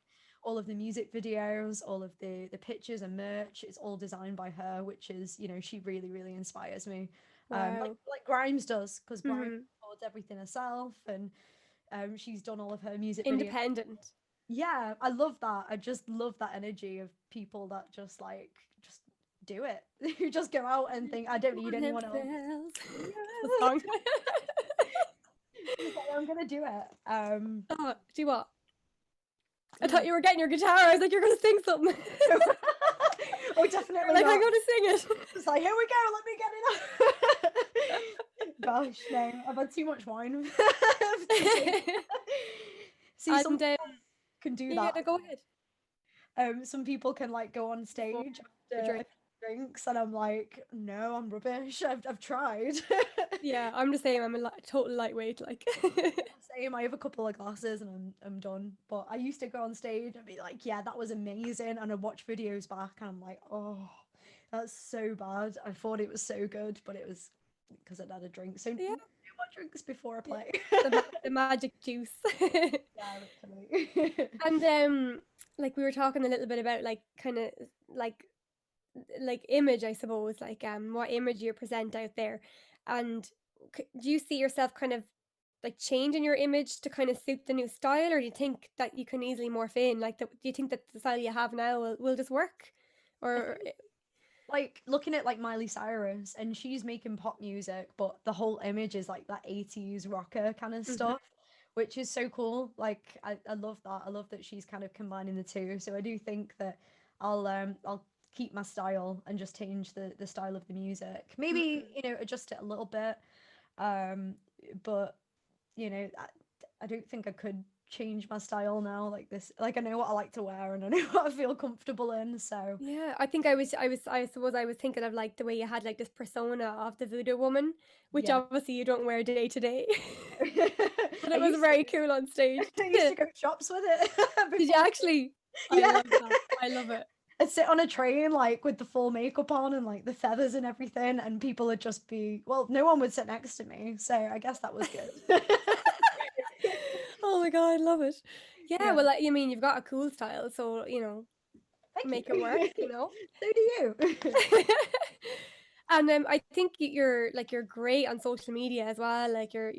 all of the music videos, all of the pictures and merch. It's all designed by her, which is, she really inspires me. Wow. Like Grimes does, because Grimes Mhm. records everything herself, and she's done all of her music videos. Independent. Yeah, I love that. I just love that energy of people that just do it. Who just go out and think, I don't need anyone else. Themselves. The Yeah. song. Just like, I'm gonna do it. Oh, do you what? I Yeah. thought you were getting your guitar. I was like, you're gonna sing something. Oh, You're definitely like, I'm not. gonna sing it. It's like, here we go, let me get it. Gosh, no, I've had too much wine. See, some And people can do yeah, that. no, go ahead. Some people can like go on Before stage your after drink. drinks, and I'm like, no, I'm rubbish. I've tried. Yeah, I'm the same. I'm a total lightweight. Like, Same. I have a couple of glasses and I'm done. But I used to go on stage and be like, yeah, that was amazing. And I'd watch videos back and I'm like, oh, that's so bad. I thought it was so good, but it was because I'd had a drink. So no yeah, more drinks before I yeah, play. the magic juice. Yeah, literally. And like we were talking a little bit about like kind of like image, I suppose, like what image you present out there, and do you see yourself kind of like changing your image to kind of suit the new style, or do you think that you can easily morph in? Like, do you think that the style you have now will just work, I or think like looking at like Miley Cyrus and she's making pop music, but the whole image is like that 80s rocker kind of Mhm. stuff, which is so cool. Like I love that. I love that she's kind of combining the two. So I do think that I'll keep my style and just change the style of the music. Maybe, Mhm. you know, adjust it a little bit. Um, but you know, I don't think I could change my style now like this. Like I know what I like to wear and I know what I feel comfortable in. So Yeah, I think I suppose I was thinking of like the way you had like this persona of the voodoo woman, which yeah. obviously you don't wear day to day, but I it was used to very cool on stage. I used to go shops with it Did you before. actually? I Yeah. love that. I love it. I'd sit on a train like with the full makeup on and like the feathers and everything, and people would just be, well, no one would sit next to me, so I guess that was good. Oh my God, I love it. Yeah, Yeah. well, like, you mean you've got a cool style, so, Thank make it work, you. So do you. And I think you're like you're great on social media as well. Like you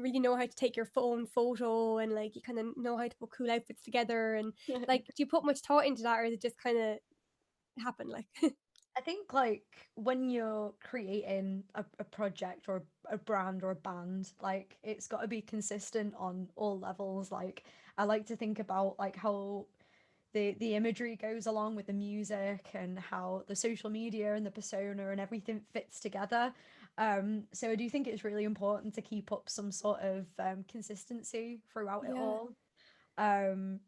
really know how to take your phone photo, and like you kind of know how to put cool outfits together, and like do you put much thought into that, or is it just kind of happen like? I think like when you're creating a project or a brand or a band, like it's got to be consistent on all levels. Like I like to think about like how the imagery goes along with the music and how the social media and the persona and everything fits together. So I do think it's really important to keep up some sort of consistency throughout it Yeah. all. Um,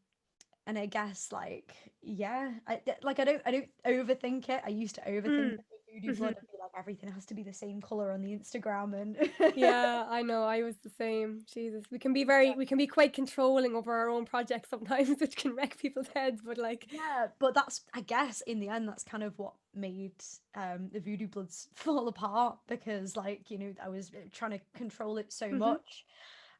and I guess like yeah, I don't overthink it. I used to overthink Mm. it with Voodoo Hmm. Blood and be like everything has to be the same color on the Instagram and Yeah, I know. I was the same. Jesus, we can be quite controlling over our own projects sometimes, which can wreck people's heads. But like, yeah, but that's I guess in the end that's kind of what made the Voodoo Bloods fall apart because like you know I was trying to control it so hmm much.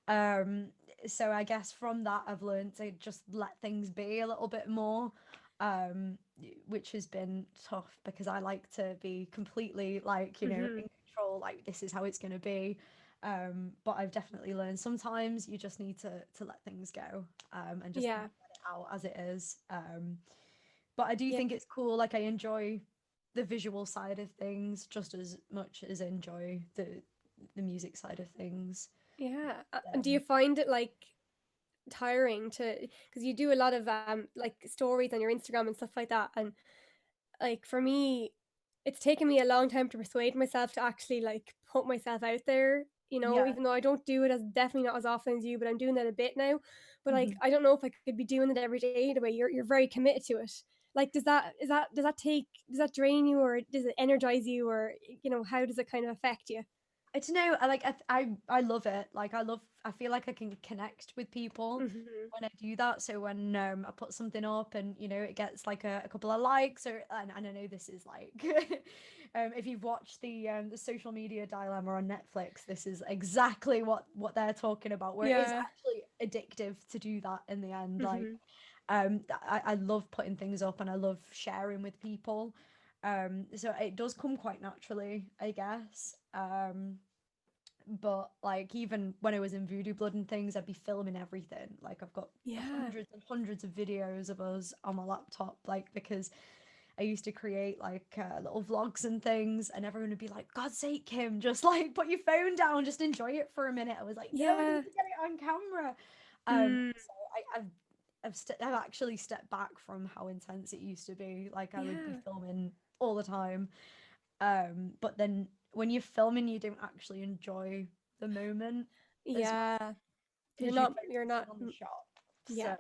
Um, so I guess from that I've learned to just let things be a little bit more, um, which has been tough because I like to be completely like you know hmm in control. Like this is how it's going to be. But I've definitely learned sometimes you just need to let things go and just let yeah, it out as it is. But I do yeah, think it's cool. Like I enjoy the visual side of things just as much as I enjoy the music side of things. yeah. And do you Um, find it like tiring to, because you do a lot of like stories on your Instagram and stuff like that, and like for me, it's taken me a long time to persuade myself to actually like put myself out there, yeah. even though I don't do it as definitely not as often as you, but I'm doing that a bit now. But like Mhm. I don't know if I could be doing it every day the way you're very committed to it. Like does that drain you, or does it energize you, or how does it kind of affect you? I don't know. I like I love it. Like I feel like I can connect with people Hmm. when I do that. So when I put something up and you know it gets like a couple of likes or and I know this is like if you've watched the social media dilemma on Netflix, this is exactly what they're talking about where it is Yeah. actually addictive to do that in the end. Like Hmm. I love putting things up and I love sharing with people. So it does come quite naturally, I guess. But like even when I was in Voodoo Blood and things, I'd be filming everything. Like I've got Yeah. hundreds and hundreds of videos of us on my laptop, like because I used to create like little vlogs and things, and everyone would be like, "God's sake, Kim, just like put your phone down, just enjoy it for a minute." I was like, "No, I need Yeah. to get it on camera." Mm. So I've actually stepped back from how intense it used to be. Like I would be Yeah. filming all the time, but then when you're filming, you don't actually enjoy the moment as much Yeah. because you're You're focusing not on the shot. yeah. So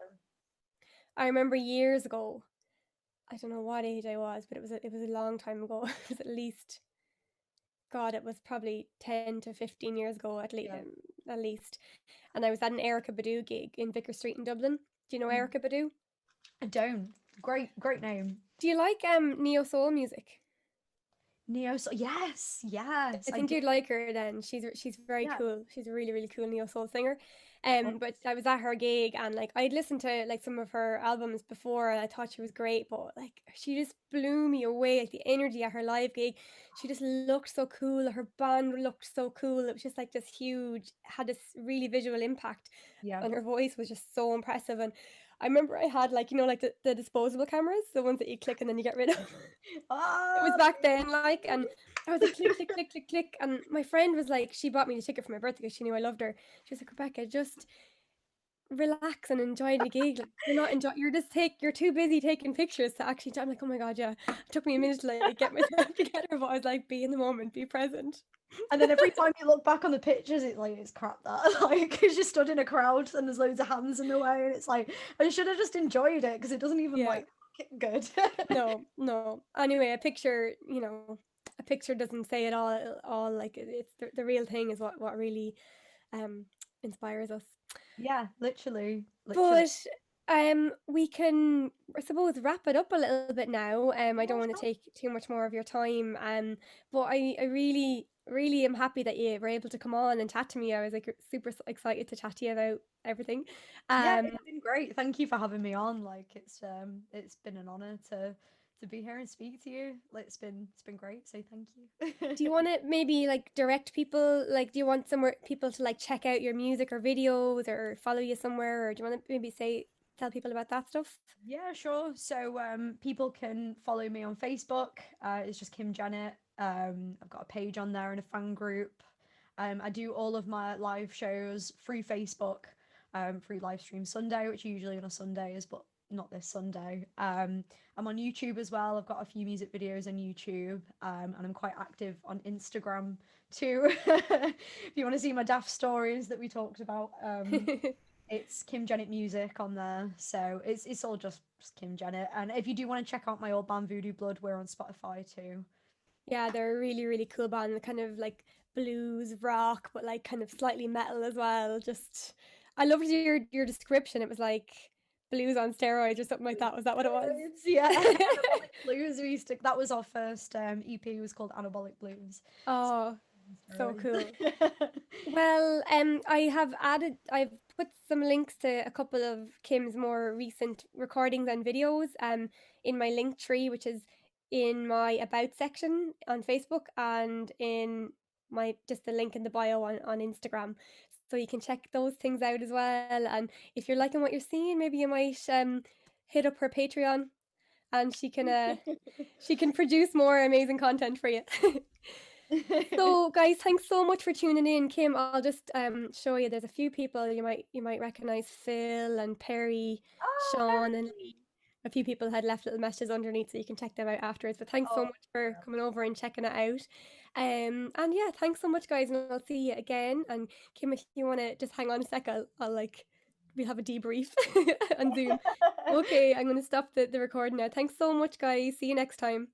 I remember years ago, I don't know what age I was, but it was a long time ago. It was at least, God, it was probably 10 to 15 years ago Yeah. at least. And I was at an Erica Badu gig in Vicar Street in Dublin. Do you know Mm. Erica Badu? I don't. Great name. Do you like neo soul music? Neo. Yes, yes, I I think do. you'd like her then. She's very Yeah. cool. She's a really, really cool neo soul singer. Oh, But I was at her gig and like I'd listened to like some of her albums before and I thought she was great, but like she just blew me away. Like the energy at her live gig, she just looked so cool. Her band looked so cool. It was just like this huge, had this really visual impact, yeah. and her voice was just so impressive. And I remember I had like, like the disposable cameras, the ones that you click and then you get rid of. It was Oh, back then, like, and I was like, click, click, click, click, click. And my friend was like, she bought me the ticket for my birthday because she knew I loved her. She was like, Rebecca, just relax and enjoy the gig. Like, you're too busy taking pictures to actually. I'm like, oh my God, yeah. It took me a minute to like get myself together, but I was like, be in the moment, be present. and then every time you look back on the pictures, it's crap that like because you stood in a crowd and there's loads of hands in the way, and it's like I should have just enjoyed it because it doesn't even Yeah. like look good. No, no. Anyway, a picture doesn't say it all like it's the real thing is what really um inspires us. Yeah, literally, literally. But we can, I suppose, wrap it up a little bit now. I Yeah, don't want to sure. take too much more of your time. But I really, really am happy that you were able to come on and chat to me. I was like super excited to chat to you about everything. Yeah, Um, it's been great. Thank you for having me on. Like it's been an honor to be here and speak to you. Like it's been great. So thank do you you. want to maybe like direct people? Like, do you want somewhere people to like check out your music or videos or follow you somewhere? Or do you want to maybe tell people about that stuff? Yeah, sure. So people can follow me on Facebook. It's just Kim Jennett. I've got a page on there and a fan group. I do all of my live shows through Facebook, through live stream Sunday, which usually on a Sunday is, but not this Sunday. I'm on YouTube as well. I've got a few music videos on YouTube, and I'm quite active on Instagram too. If you want to see my daft stories that we talked about, it's Kim Jennett Music on there, so it's all just Kim Jennett. And if you do want to check out my old band Voodoo Blood, we're on Spotify too. Yeah, they're a really, really cool band, kind of like blues rock, but like kind of slightly metal as well. Just, I loved your description. It was like blues on steroids or something like that. Was that what it was? Yeah, Anabolic Blues. That was our first EP. Was called Anabolic Blues. Oh, so Steroids. cool. Well, I've put some links to a couple of Kim's more recent recordings and videos in my link tree, which is in my about section on Facebook and in my just the link in the bio on Instagram. So you can check those things out as well. And if you're liking what you're seeing, maybe you might hit up her Patreon and she can produce more amazing content for you. So, guys, thanks so much for tuning in. Kim, I'll just show you. There's a few people you might recognize: Phil and Perry, Oh, Sean, and Perry. Lee. A few people had left little messages underneath, so you can check them out afterwards. But thanks so Oh, much for coming over and checking it out. And yeah, thanks so much, guys, and I'll see you again. And Kim, if you want to just hang on a sec, I'll like we'll have a debrief on Zoom. Okay, I'm gonna stop the recording now. Thanks so much, guys. See you next time.